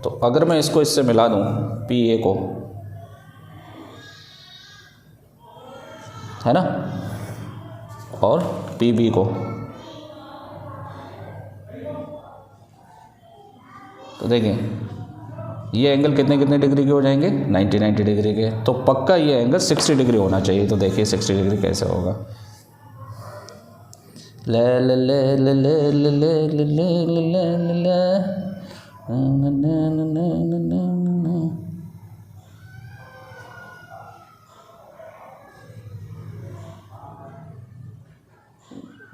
तो अगर मैं इसको इससे मिला दूँ पी ए को, है ना, और पी बी को, तो देखें ये एंगल कितने कितने डिग्री के हो जाएंगे, 90 डिग्री के। तो पक्का ये एंगल 60 डिग्री होना चाहिए। तो देखिए 60 डिग्री कैसे होगा, ले ले ले ले ले ले ले ले ले ले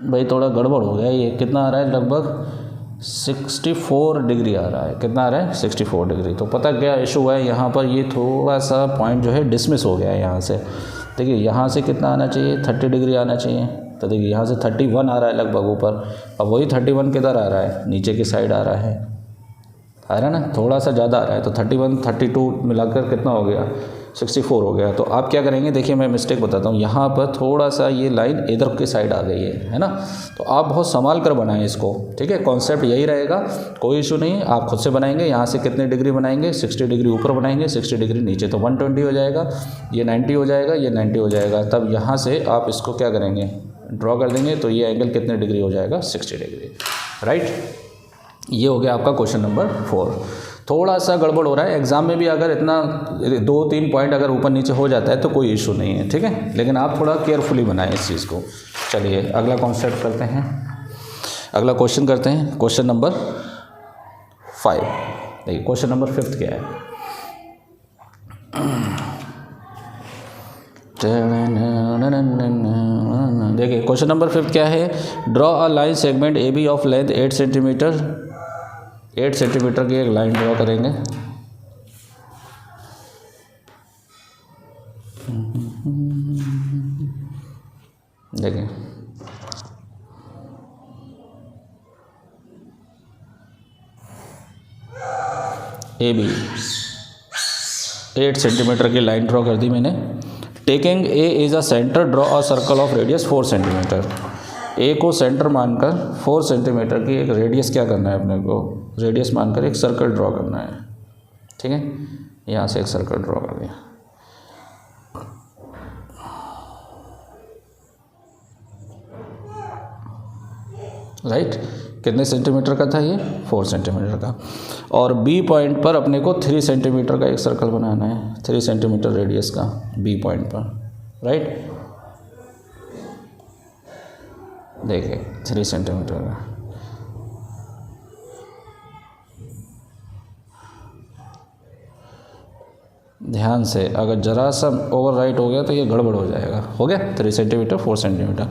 भाई थोड़ा गड़बड़ हो गया। ये कितना आ रहा है, लगभग 64 डिग्री आ रहा है। कितना आ रहा है, 64 डिग्री। तो पता क्या इशू हुआ है यहाँ पर, ये थोड़ा सा पॉइंट जो है डिसमिस हो गया है यहाँ से। देखिए यहाँ से कितना आना चाहिए, 30 डिग्री आना चाहिए। तो देखिए यहाँ से 31 आ रहा है लगभग ऊपर, अब वही 31 किधर आ रहा है, नीचे की साइड आ रहा है ना, थोड़ा सा ज़्यादा आ रहा है। तो 31 32 मिलाकर कितना हो गया, 64 हो गया। तो आप क्या करेंगे, देखिए मैं मिस्टेक बताता हूँ, यहाँ पर थोड़ा सा ये लाइन इधर की साइड आ गई है ना। तो आप बहुत संभाल कर बनाएं इसको, ठीक है। कॉन्सेप्ट यही रहेगा, कोई इशू नहीं है, आप खुद से बनाएंगे। यहाँ से कितने डिग्री बनाएंगे, 60 डिग्री ऊपर बनाएंगे, 60 डिग्री नीचे, तो 120 हो जाएगा, ये 90 हो जाएगा, ये 90 हो जाएगा। तब यहाँ से आप इसको क्या करेंगे, ड्रॉ कर देंगे। तो ये एंगल कितने डिग्री हो जाएगा, 60 डिग्री, राइट। ये हो गया आपका क्वेश्चन नंबर 4। थोड़ा सा गड़बड़ हो रहा है एग्ज़ाम में भी, अगर इतना 2-3 पॉइंट अगर ऊपर नीचे हो जाता है तो कोई इशू नहीं है, ठीक है। लेकिन आप थोड़ा केयरफुली बनाएं इस चीज़ को। चलिए अगला कॉन्सेप्ट करते हैं, अगला क्वेश्चन करते हैं, क्वेश्चन नंबर 5। देखिए क्वेश्चन नंबर 5 क्या है, देखिए क्वेश्चन नंबर 5 क्या है, draw a line segment A B of length 8 centimetre. 8 centimetre की एक लाइन ड्रॉ करेंगे। देखिए ए बी 8 सेंटीमीटर की लाइन ड्रॉ कर दी मैंने। Taking A is a centre, draw a circle of radius 4 centimetre. A को सेंटर मानकर 4 सेंटीमीटर की एक रेडियस क्या करना है अपने को, रेडियस मानकर एक सर्कल ड्रॉ करना है, ठीक है। यहाँ से एक सर्कल ड्रॉ कर दिया। राइट, कितने सेंटीमीटर का था ये, 4 सेंटीमीटर का। और बी पॉइंट पर अपने को 3 सेंटीमीटर का एक सर्कल बनाना है, 3 सेंटीमीटर रेडियस का बी पॉइंट पर, राइट। देखिए 3 सेंटीमीटर का, ध्यान से, अगर जरा सा ओवर राइट हो गया तो ये गड़बड़ हो जाएगा। हो गया 3 centimetre 4 centimetre.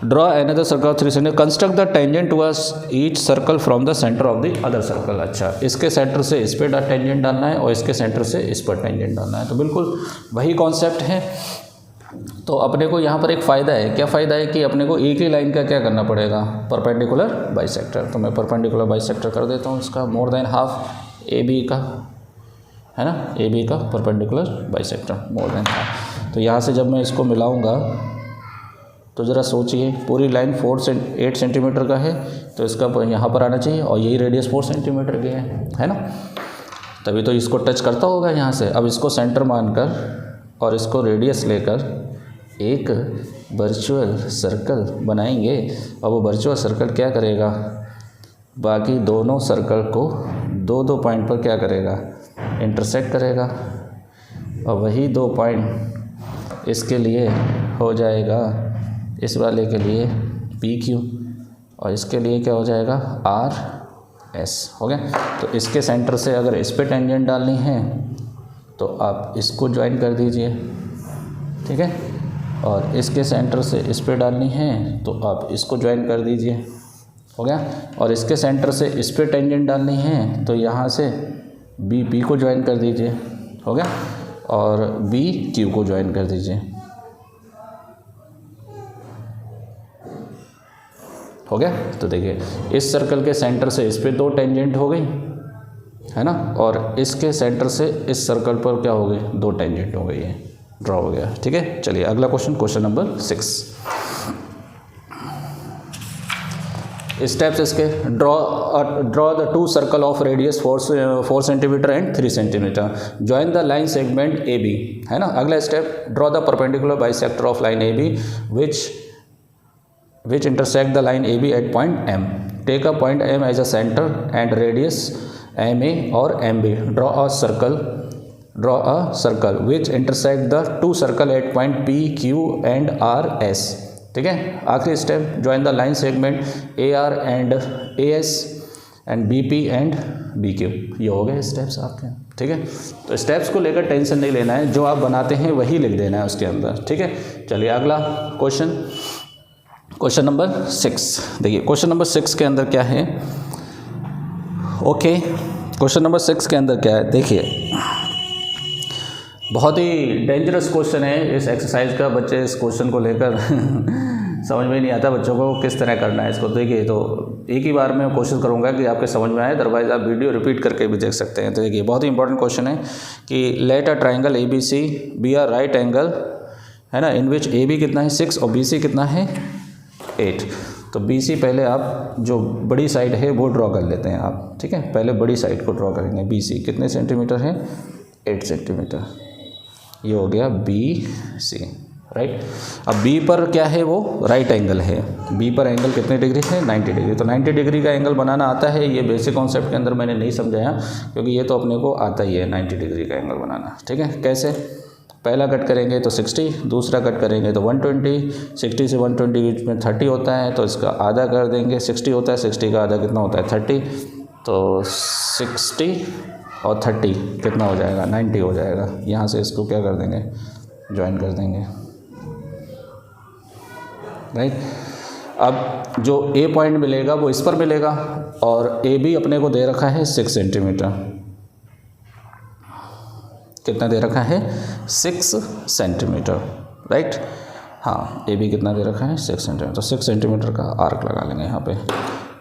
Draw another circle of 3 centimetre, construct the tangent towards each circle from the centre of the other circle. अच्छा, इसके सेंटर से इस पर टेंजेंट डालना है और इसके सेंटर से इस पर टेंजेंट डालना है। तो बिल्कुल वही कॉन्सेप्ट है। तो अपने को यहाँ पर एक फ़ायदा है, क्या फ़ायदा है कि अपने को एक ही लाइन का क्या करना पड़ेगा, परपेंडिकुलर बाइसेक्टर। तो मैं परपेंडिकुलर बाइसेक्टर कर देता हूँ इसका, more than half A B का, है ना, ए बी का perpendicular bisector more than half. तो यहाँ से जब मैं इसको मिलाऊंगा तो ज़रा सोचिए, पूरी लाइन 8 सेंटीमीटर का है, तो इसका यहाँ पर आना चाहिए और यही रेडियस 4 सेंटीमीटर की है ना, तभी तो इसको टच करता होगा यहाँ से। अब इसको सेंटर मानकर और इसको रेडियस लेकर एक वर्चुअल सर्कल बनाएंगे, और वो वर्चुअल सर्कल क्या करेगा, बाकी दोनों सर्कल को 2-2 पॉइंट पर क्या करेगा, इंटरसेक्ट करेगा। और वही 2 पॉइंट इसके लिए हो जाएगा, इस वाले के लिए PQ, और इसके लिए क्या हो जाएगा RS। हो गया। तो इसके सेंटर से अगर इस पे टेंजेंट डालनी है तो आप इसको ज्वाइन कर दीजिए, ठीक है, और इसके सेंटर से इस पे डालनी है तो आप इसको ज्वाइन कर दीजिए। हो गया। और इसके सेंटर से इस पे टेंजेंट डालनी है तो यहाँ से BP को ज्वाइन कर दीजिए। हो गया। और BQ को ज्वाइन कर दीजिए। हो गया। तो देखिए इस सर्कल के सेंटर से इस पे 2 टेंजेंट हो गई, है ना, और इसके सेंटर से इस सर्कल पर क्या हो गई 2 टेंजेंट हो गई है, ड्रॉ हो गया। ठीक है। चलिए अगला क्वेश्चन, क्वेश्चन नंबर 6। स्टेप्स इसके, draw the 2 circle of radius 4 centimetre and 3 centimetre, join the line segment AB, है ना। अगला step, draw the perpendicular bisector of line AB which intersect the line AB at point M. Take a point M as a center and radius MA or MB. Draw a circle which intersect the 2 circle at point P, Q and RS. ठीक है। आखिरी step, join the line segment AR and AS and BP and BQ। ये हो गए स्टेप्स आपके। ठीक है। तो स्टेप्स को लेकर टेंशन नहीं लेना है, जो आप बनाते हैं वही लिख देना है उसके अंदर। ठीक है। चलिए अगला क्वेश्चन, क्वेश्चन नंबर 6। देखिए क्वेश्चन नंबर 6 के अंदर क्या है। ओके, क्वेश्चन नंबर 6 के अंदर क्या है, देखिए बहुत ही डेंजरस क्वेश्चन है इस एक्सरसाइज का। बच्चे इस क्वेश्चन को लेकर समझ में नहीं आता बच्चों को किस तरह करना है इसको। देखिए तो एक ही बार में कोशिश करूंगा कि आपके समझ में आए, अदरवाइज आप वीडियो रिपीट करके भी देख सकते हैं। तो देखिए बहुत ही इंपॉर्टेंट क्वेश्चन है कि let a triangle ABC be a right angle, है ना, इन विच AB कितना है 6 और BC कितना है 8। तो BC पहले आप जो बड़ी साइड है वो ड्रॉ कर लेते हैं आप। ठीक है, पहले बड़ी साइड को ड्रॉ करेंगे। BC कितने सेंटीमीटर है 8 सेंटीमीटर। ये हो गया BC, राइट। अब B पर क्या है, वो राइट एंगल है। B पर एंगल कितने डिग्री है 90 डिग्री। तो 90 डिग्री का एंगल बनाना आता है। ये बेसिक कॉन्सेप्ट के अंदर मैंने नहीं समझाया क्योंकि ये तो अपने को आता ही है 90 डिग्री का एंगल बनाना। ठीक है। कैसे, पहला कट करेंगे तो 60, दूसरा कट करेंगे तो 120, 60 से 120 के बीच में 30 होता है तो इसका आधा कर देंगे। 60 होता है, 60 का आधा कितना होता है 30, तो 60 और 30 कितना हो जाएगा 90 हो जाएगा। यहाँ से इसको क्या कर देंगे, ज्वाइन कर देंगे, राइट। अब जो A पॉइंट मिलेगा वो इस पर मिलेगा और AB अपने को दे रखा है 6 सेंटीमीटर। कितना दे रखा है 6 सेंटीमीटर, राइट। हाँ, AB कितना दे रखा है 6 सेंटीमीटर। तो 6 सेंटीमीटर का आर्क लगा लेंगे यहाँ पे।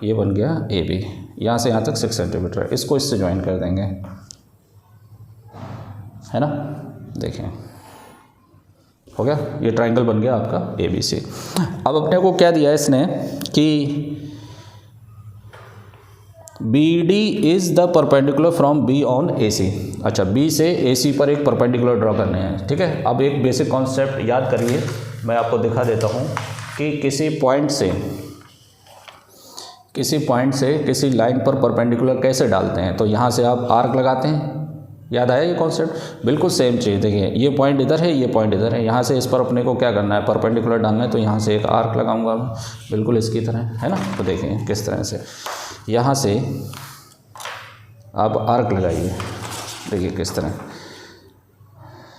ये बन गया AB, यहाँ से यहाँ तक 6 सेंटीमीटर। इसको इससे ज्वाइन कर देंगे, है ना। देखें हो गया, ये ट्राइंगल बन गया आपका ABC। अब अपने को क्या दिया है इसने कि BD is the perpendicular from B on AC। अच्छा, B से AC पर एक परपेंडिकुलर ड्रॉ करने हैं। ठीक है। अब एक बेसिक कॉन्सेप्ट याद करिए, मैं आपको दिखा देता हूँ कि किसी पॉइंट से किसी लाइन पर परपेंडिकुलर कैसे डालते हैं। तो यहाँ से आप आर्क लगाते हैं, याद आया ये कॉन्सेप्ट। बिल्कुल सेम चीज़। देखिए ये पॉइंट इधर है, ये पॉइंट इधर है। यहाँ से इस पर अपने को क्या करना है, परपेंडिकुलर डालना है। तो यहाँ से एक आर्क लगाऊंगा बिल्कुल इसकी तरह, है ना। तो देखिए किस तरह से यहाँ से आप आर्क लगाइए। देखिए किस तरह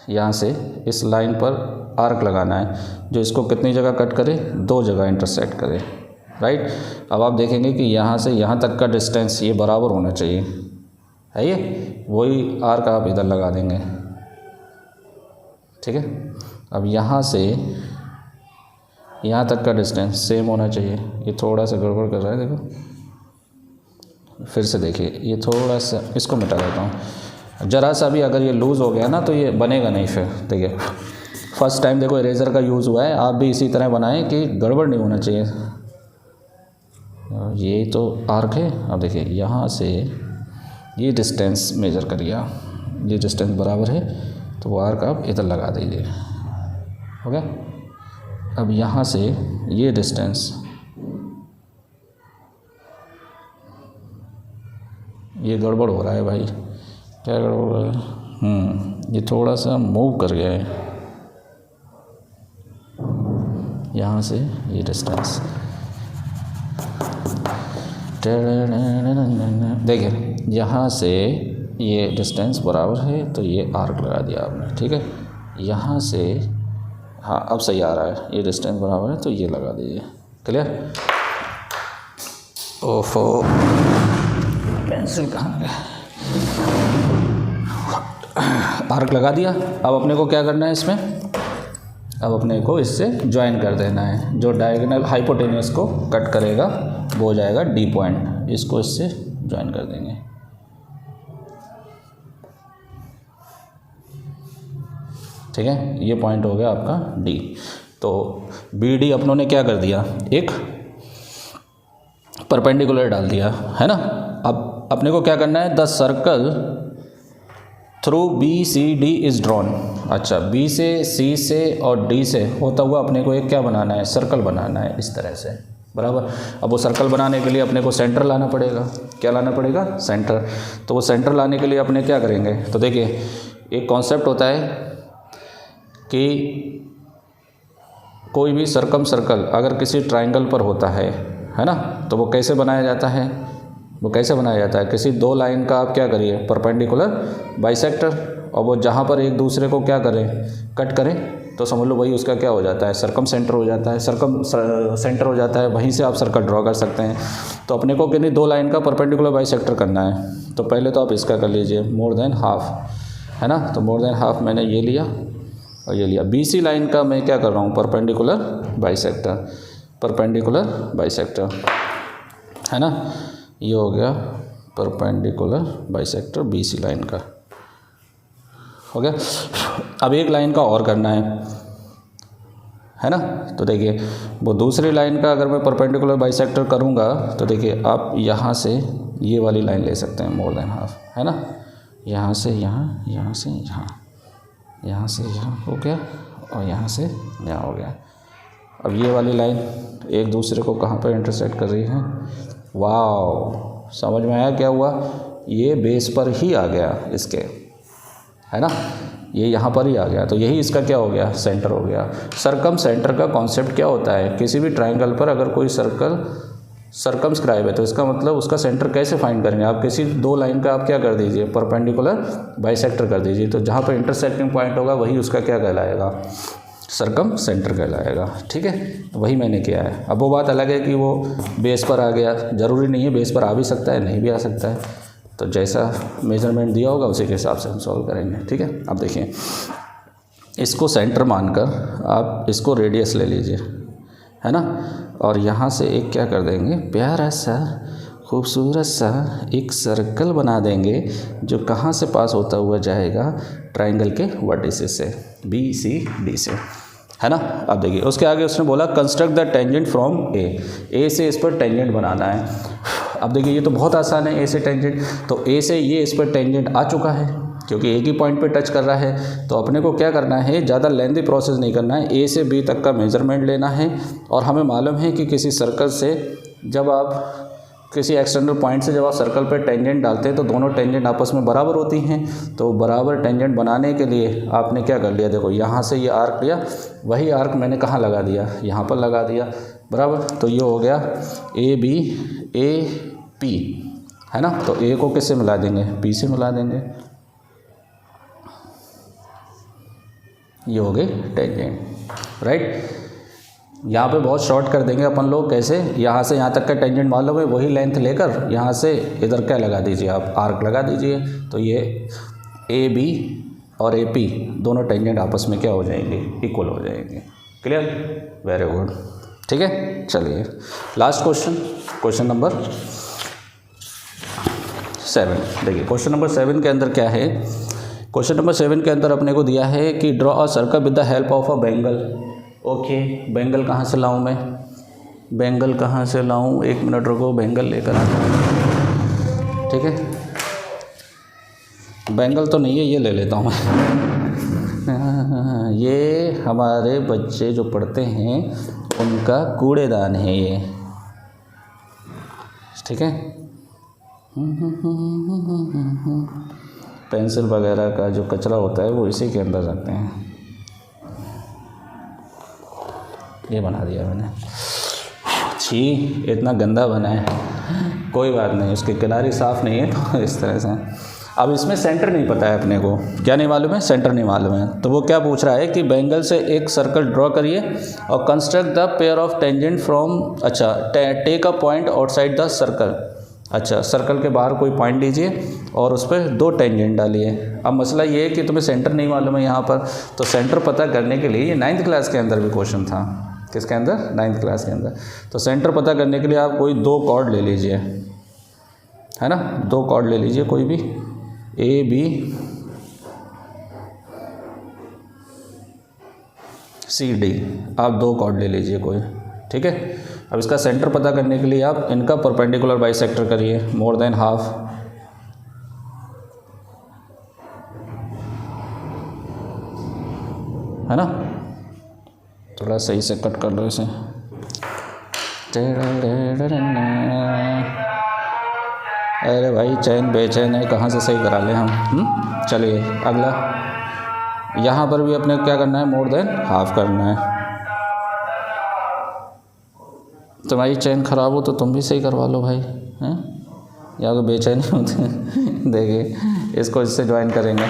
यहाँ से इस लाइन पर आर्क लगाना है जो इसको कितनी जगह कट करे, 2 जगह इंटरसेक्ट करे, राइट। अब आप देखेंगे कि यहाँ से यहाँ तक का डिस्टेंस ये बराबर होना चाहिए, है ये। वही आर्क आप इधर लगा देंगे। ठीक है। अब यहाँ से यहाँ तक का डिस्टेंस सेम होना चाहिए। ये थोड़ा सा गड़बड़ कर रहा है, देखो फिर से देखिए, ये थोड़ा सा इसको मिटा देता हूँ। ज़रा सा भी अगर ये लूज़ हो गया ना तो ये बनेगा नहीं। फिर देखिए फर्स्ट टाइम देखो इरेज़र का यूज़ हुआ है, आप भी इसी तरह बनाएं कि गड़बड़ नहीं होना चाहिए। ये तो आर्क है। अब देखिए यहाँ से ये डिस्टेंस मेज़र करिए, ये डिस्टेंस बराबर है तो वो आर्क आप इधर लगा दीजिए। हो गया। अब यहाँ से ये डिस्टेंस, ये गड़बड़ हो रहा है भाई, क्या गड़बड़ हो रहा है, ये थोड़ा सा मूव कर गया है यहाँ से, ये डिस्टेंस देखिए यहाँ से ये डिस्टेंस बराबर है, तो ये आर्क लगा दिया आपने, ठीक है। यहाँ से हाँ अब सही आ रहा है, ये डिस्टेंस बराबर है तो ये लगा दीजिए, क्लियर। ओफो पेंसिल कहाँ गया, आर्क लगा दिया। अब अपने को क्या करना है इसमें, अब अपने को इससे ज्वाइन कर देना है। जो डायगोनल हाइपोटेन्यूस को कट करेगा वो हो जाएगा डी पॉइंट, इसको इससे ज्वाइन कर देंगे। ठीक है, ये पॉइंट हो गया आपका डी। तो बी डी अपनों ने क्या कर दिया, एक परपेंडिकुलर डाल दिया, है ना। अब अपने को क्या करना है, the circle through B C D is drawn. अच्छा, बी से सी से और डी से होता हुआ अपने को एक क्या बनाना है, सर्कल बनाना है इस तरह से, बराबर। अब वो सर्कल बनाने के लिए अपने को सेंटर लाना पड़ेगा। क्या लाना पड़ेगा, सेंटर। तो वो सेंटर लाने के लिए अपने क्या करेंगे, तो देखिए एक कॉन्सेप्ट होता है कि कोई भी सर्कम सर्कल अगर किसी ट्राइंगल पर होता है ना, तो वो कैसे बनाया जाता है, वो कैसे बनाया जाता है, किसी दो लाइन का आप क्या करिए, परपेंडिकुलर बाइसेक्टर, और वो जहाँ पर एक दूसरे को क्या करें, कट करें, तो समझ लो वही उसका क्या हो जाता है, सर्कम सेंटर हो जाता है, सर्कम सेंटर हो जाता है, वहीं से आप सर्कल ड्रॉ कर सकते हैं। तो अपने को कितनी दो लाइन का परपेंडिकुलर बाइसेक्टर करना है, तो पहले तो आप इसका कर लीजिए मोर देन हाफ, है ना। तो मोर देन हाफ मैंने ये लिया और ये लिया। BC लाइन का मैं क्या कर रहा हूँ, परपेंडिकुलर बाइसेक्टर, परपेंडिकुलर बाइसेक्टर, है ना। ये हो गया परपेंडिकुलर बाइसेक्टर BC लाइन का, हो गया। अब एक लाइन का और करना है ना। तो देखिए वो दूसरी लाइन का अगर मैं परपेंडिकुलर बाइसेक्टर करूँगा तो देखिए आप यहाँ से ये वाली लाइन ले सकते हैं, मोर देन हाफ, है ना। यहाँ से यहाँ, यहाँ से यहाँ, यहाँ से यहाँ हो गया और यहाँ से यहाँ हो गया। अब ये वाली लाइन एक दूसरे को कहाँ पर इंटरसेक्ट कर रही है, वाह, समझ में आया क्या हुआ, ये बेस पर ही आ गया इसके, है ना, ये यहाँ पर ही आ गया। तो यही इसका क्या हो गया, सेंटर हो गया। सर्कम सेंटर का कॉन्सेप्ट क्या होता है, किसी भी ट्राइंगल पर अगर कोई सर्कल सर्कमस्क्राइब है तो इसका मतलब उसका सेंटर कैसे फाइंड करेंगे, आप किसी दो लाइन का आप क्या कर दीजिए, परपेंडिकुलर बाइसेक्टर कर दीजिए। तो जहाँ पर इंटरसेक्टिंग पॉइंट होगा वही उसका क्या कहलाएगा, सर्कम सेंटर कहलाएगा, ठीक है। तो वही मैंने किया है। अब वो बात अलग है कि वो बेस पर आ गया, ज़रूरी नहीं है बेस पर आ भी सकता है, नहीं भी आ सकता है। तो जैसा मेजरमेंट दिया होगा उसी के हिसाब से हम सॉल्व करेंगे, ठीक है। अब देखिए इसको सेंटर मानकर आप इसको रेडियस ले लीजिए, है ना, और यहाँ से एक क्या कर देंगे, प्यारा सा खूबसूरत सा एक सर्कल बना देंगे जो कहाँ से पास होता हुआ जाएगा, ट्राइंगल के वर्टिसेस से, BCD से, है ना। अब देखिए उसके आगे उसने बोला कंस्ट्रक्ट द टेंजेंट फ्रॉम ए से इस पर टेंजेंट बनाना है। अब देखिए ये तो बहुत आसान है, ए से टेंजेंट, तो ए से ये इस पर टेंजेंट आ चुका है क्योंकि एक ही पॉइंट पे टच कर रहा है। तो अपने को क्या करना है, ज़्यादा लेंथी प्रोसेस नहीं करना है, ए से बी तक का मेजरमेंट लेना है। और हमें मालूम है कि किसी सर्कल से जब आप किसी एक्सटर्नल पॉइंट से जब आप सर्कल पर टेंजेंट डालते हैं तो दोनों टेंजेंट आपस में बराबर होती हैं। तो बराबर टेंजेंट बनाने के लिए आपने क्या कर लिया, देखो यहाँ से ये आर्क लिया, वही आर्क मैंने कहाँ लगा दिया, यहाँ पर लगा दिया, बराबर। तो ये हो गया AB है ना। तो ए को किससे मिला देंगे, बी से मिला देंगे, ये हो गई टेंजेंट, राइट। यहाँ पे बहुत शॉर्ट कर देंगे अपन लोग, कैसे, यहाँ से यहाँ तक का टेंजेंट मालूम है, वही लेंथ लेकर यहाँ से इधर क्या लगा दीजिए, आप आर्क लगा दीजिए। तो ये AB और AP दोनों टेंजेंट आपस में क्या हो जाएंगे, इक्वल हो जाएंगे। क्लियर, वेरी गुड, ठीक है। चलिए लास्ट क्वेश्चन, क्वेश्चन नंबर 7। देखिए क्वेश्चन नंबर 7 के अंदर क्या है, क्वेश्चन नंबर 7 के अंदर अपने को दिया है कि draw a circle with the help of a Bengal. Okay, Bengal कहाँ से लाऊं मैं, बेंगल कहाँ से लाऊं, एक मिनट रुको, बेंगल लेकर आता हूँ, ठीक है। बेंगल तो नहीं है, ये ले लेता हूँ मैं। ये हमारे बच्चे जो पढ़ते हैं उनका कूड़ेदान है ये, ठीक है। पेंसिल वगैरह का जो कचरा होता है वो इसी के अंदर रखते हैं। ये बना दिया मैंने, छी इतना गंदा बना है, कोई बात नहीं, उसके किनारे साफ़ नहीं है तो इस तरह से। अब इसमें सेंटर नहीं पता है अपने को, क्या नहीं मालूम है, सेंटर नहीं मालूम है। तो वो क्या पूछ रहा है कि बैंगल से एक सर्कल ड्रॉ करिए और construct the pair of tangent from, अच्छा take a point outside the circle. अच्छा, सर्कल के बाहर कोई पॉइंट लीजिए और उस पर 2 टेंजेंट डालिए। अब मसला ये है कि तुम्हें सेंटर नहीं मालूम है यहाँ पर, तो सेंटर पता करने के लिए, ये 9th क्लास के अंदर भी क्वेश्चन था, किसके अंदर, 9th क्लास के अंदर। तो सेंटर पता करने के लिए आप कोई 2 कॉर्ड ले लीजिए, है ना, 2 कॉर्ड ले लीजिए कोई भी, ए बी सी डी, आप 2 कॉर्ड ले लीजिए कोई, ठीक है। अब इसका सेंटर पता करने के लिए आप इनका परपेंडिकुलर बाइसेक्टर करिए, मोर देन हाफ, है ना। थोड़ा सही से कट कर लो इसे। अरे भाई चैन बेचैन है, कहाँ से सही करा लें हम। चलिए अगला, यहाँ पर भी अपने क्या करना है, मोर देन हाफ करना है। तुम्हारी चैन ख़राब हो तो तुम भी सही करवा लो भाई, हैं, या तो बेचैनी होते हैं। देखिए इसको इससे ज्वाइन करेंगे,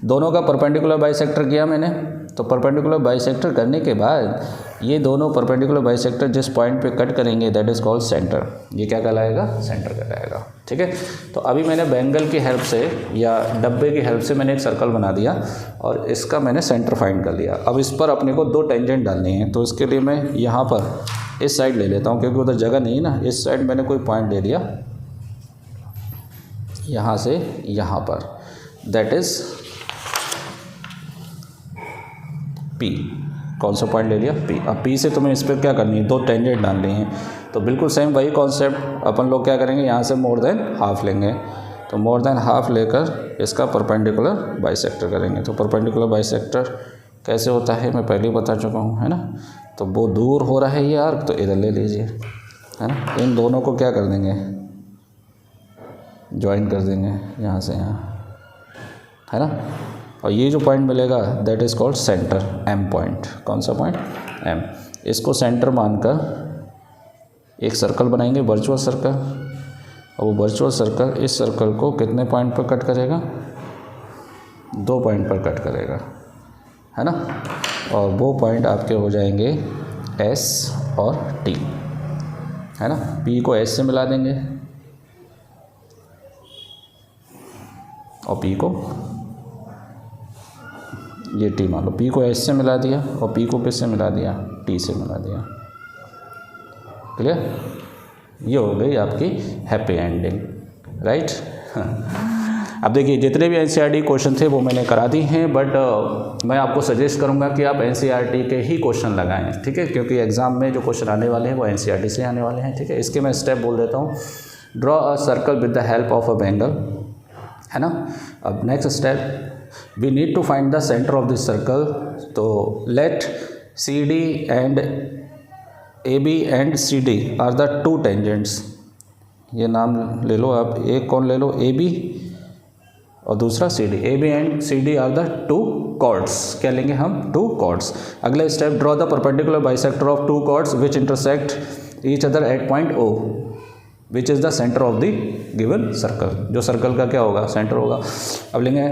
दोनों का परपेंडिकुलर बाइसेक्टर किया मैंने। तो परपेंडिकुलर बाइसेक्टर करने के बाद ये दोनों परपेंडिकुलर बाइसेक्टर जिस पॉइंट पे कट करेंगे दैट इज़ कॉल्ड सेंटर। ये क्या कहलाएगा, सेंटर कहलाएगा, ठीक है। तो अभी मैंने बैंगल की हेल्प से या डब्बे की हेल्प से मैंने एक सर्कल बना दिया और इसका मैंने सेंटर फाइंड कर लिया। अब इस पर अपने को 2 टेंजेंट डालनी है, तो इसके लिए मैं यहाँ पर इस साइड ले लेता हूँ, क्योंकि उधर जगह नहीं है ना। इस साइड मैंने कोई पॉइंट ले लिया यहाँ से यहाँ पर, दैट इज़ P। कौन सा पॉइंट ले लिया, P। अब P से तुम्हें इस पर क्या करनी है, 2 टेंजेंट डालनी है। तो बिल्कुल सेम वही कॉन्सेप्ट, अपन लोग क्या करेंगे, यहाँ से मोर देन हाफ लेंगे। तो मोर देन हाफ लेकर इसका परपेंडिकुलर बाइसेक्टर करेंगे। तो परपेंडिकुलर बाइसेक्टर कैसे होता है मैं पहले ही बता चुका हूँ, है ना। तो वो दूर हो रहा है ये आर्क, तो इधर ले लीजिए, है ना। इन दोनों को क्या कर देंगे, ज्वाइन कर देंगे यहाँ से यहाँ, है ना। और ये जो पॉइंट मिलेगा that is called centre, M point. कौन सा पॉइंट, M। इसको सेंटर मानकर एक सर्कल बनाएंगे, वर्चुअल सर्कल। और वो वर्चुअल सर्कल इस सर्कल को कितने पॉइंट पर कट करेगा, 2 पॉइंट पर कट करेगा, है ना। और वो पॉइंट आपके हो जाएंगे S और T, है ना। P को S से मिला देंगे और P को, ये T मान लो, P को S से मिला दिया और P को किस से मिला दिया, T से मिला दिया। क्लियर, ये हो गई आपकी हैप्पी एंडिंग, राइट। अब देखिए जितने भी NCERT क्वेश्चन थे वो मैंने करा दी हैं, बट मैं आपको सजेस्ट करूंगा कि आप NCERT के ही क्वेश्चन लगाएं, ठीक है, क्योंकि एग्ज़ाम में जो क्वेश्चन आने वाले हैं वो NCERT से आने वाले हैं, ठीक है। इसके मैं स्टेप बोल देता हूँ। Draw a circle with the help of a bangle, है ना। अब next step, we need to find the centre of this circle. तो let CD and AB and CD are the 2 tangents. ये नाम ले लो आप, एक कौन ले लो, AB और दूसरा CD। AB and CD are the 2 chords. क्या लेंगे हम, 2 कॉर्ड्स। अगला step, draw the perpendicular bisector of 2 chords which intersect each other at point O, which is the centre of the given circle. जो सर्कल का क्या होगा, सेंटर होगा। अब लेंगे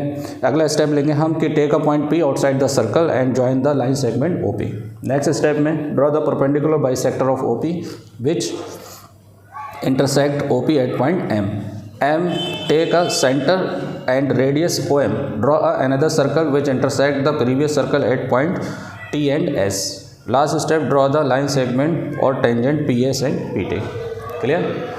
अगला स्टेप लेंगे हम कि take a point P outside the circle and join the line segment OP। Next step में, draw the perpendicular bisector of OP which intersect OP at point M। Take a centre and radius OM। Draw another circle which intersect the previous circle at point T and S। Last step, draw the line segment और tangent PS and PT। Clear.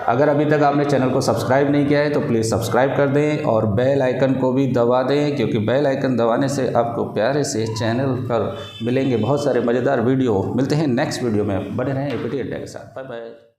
अगर अभी तक आपने चैनल को सब्सक्राइब नहीं किया है तो प्लीज़ सब्सक्राइब कर दें और बेल आइकन को भी दबा दें, क्योंकि बेल आइकन दबाने से आपको प्यारे से चैनल पर मिलेंगे बहुत सारे मज़ेदार वीडियो। मिलते हैं नेक्स्ट वीडियो में, बने रहें APT अड्डा के साथ। Bye bye.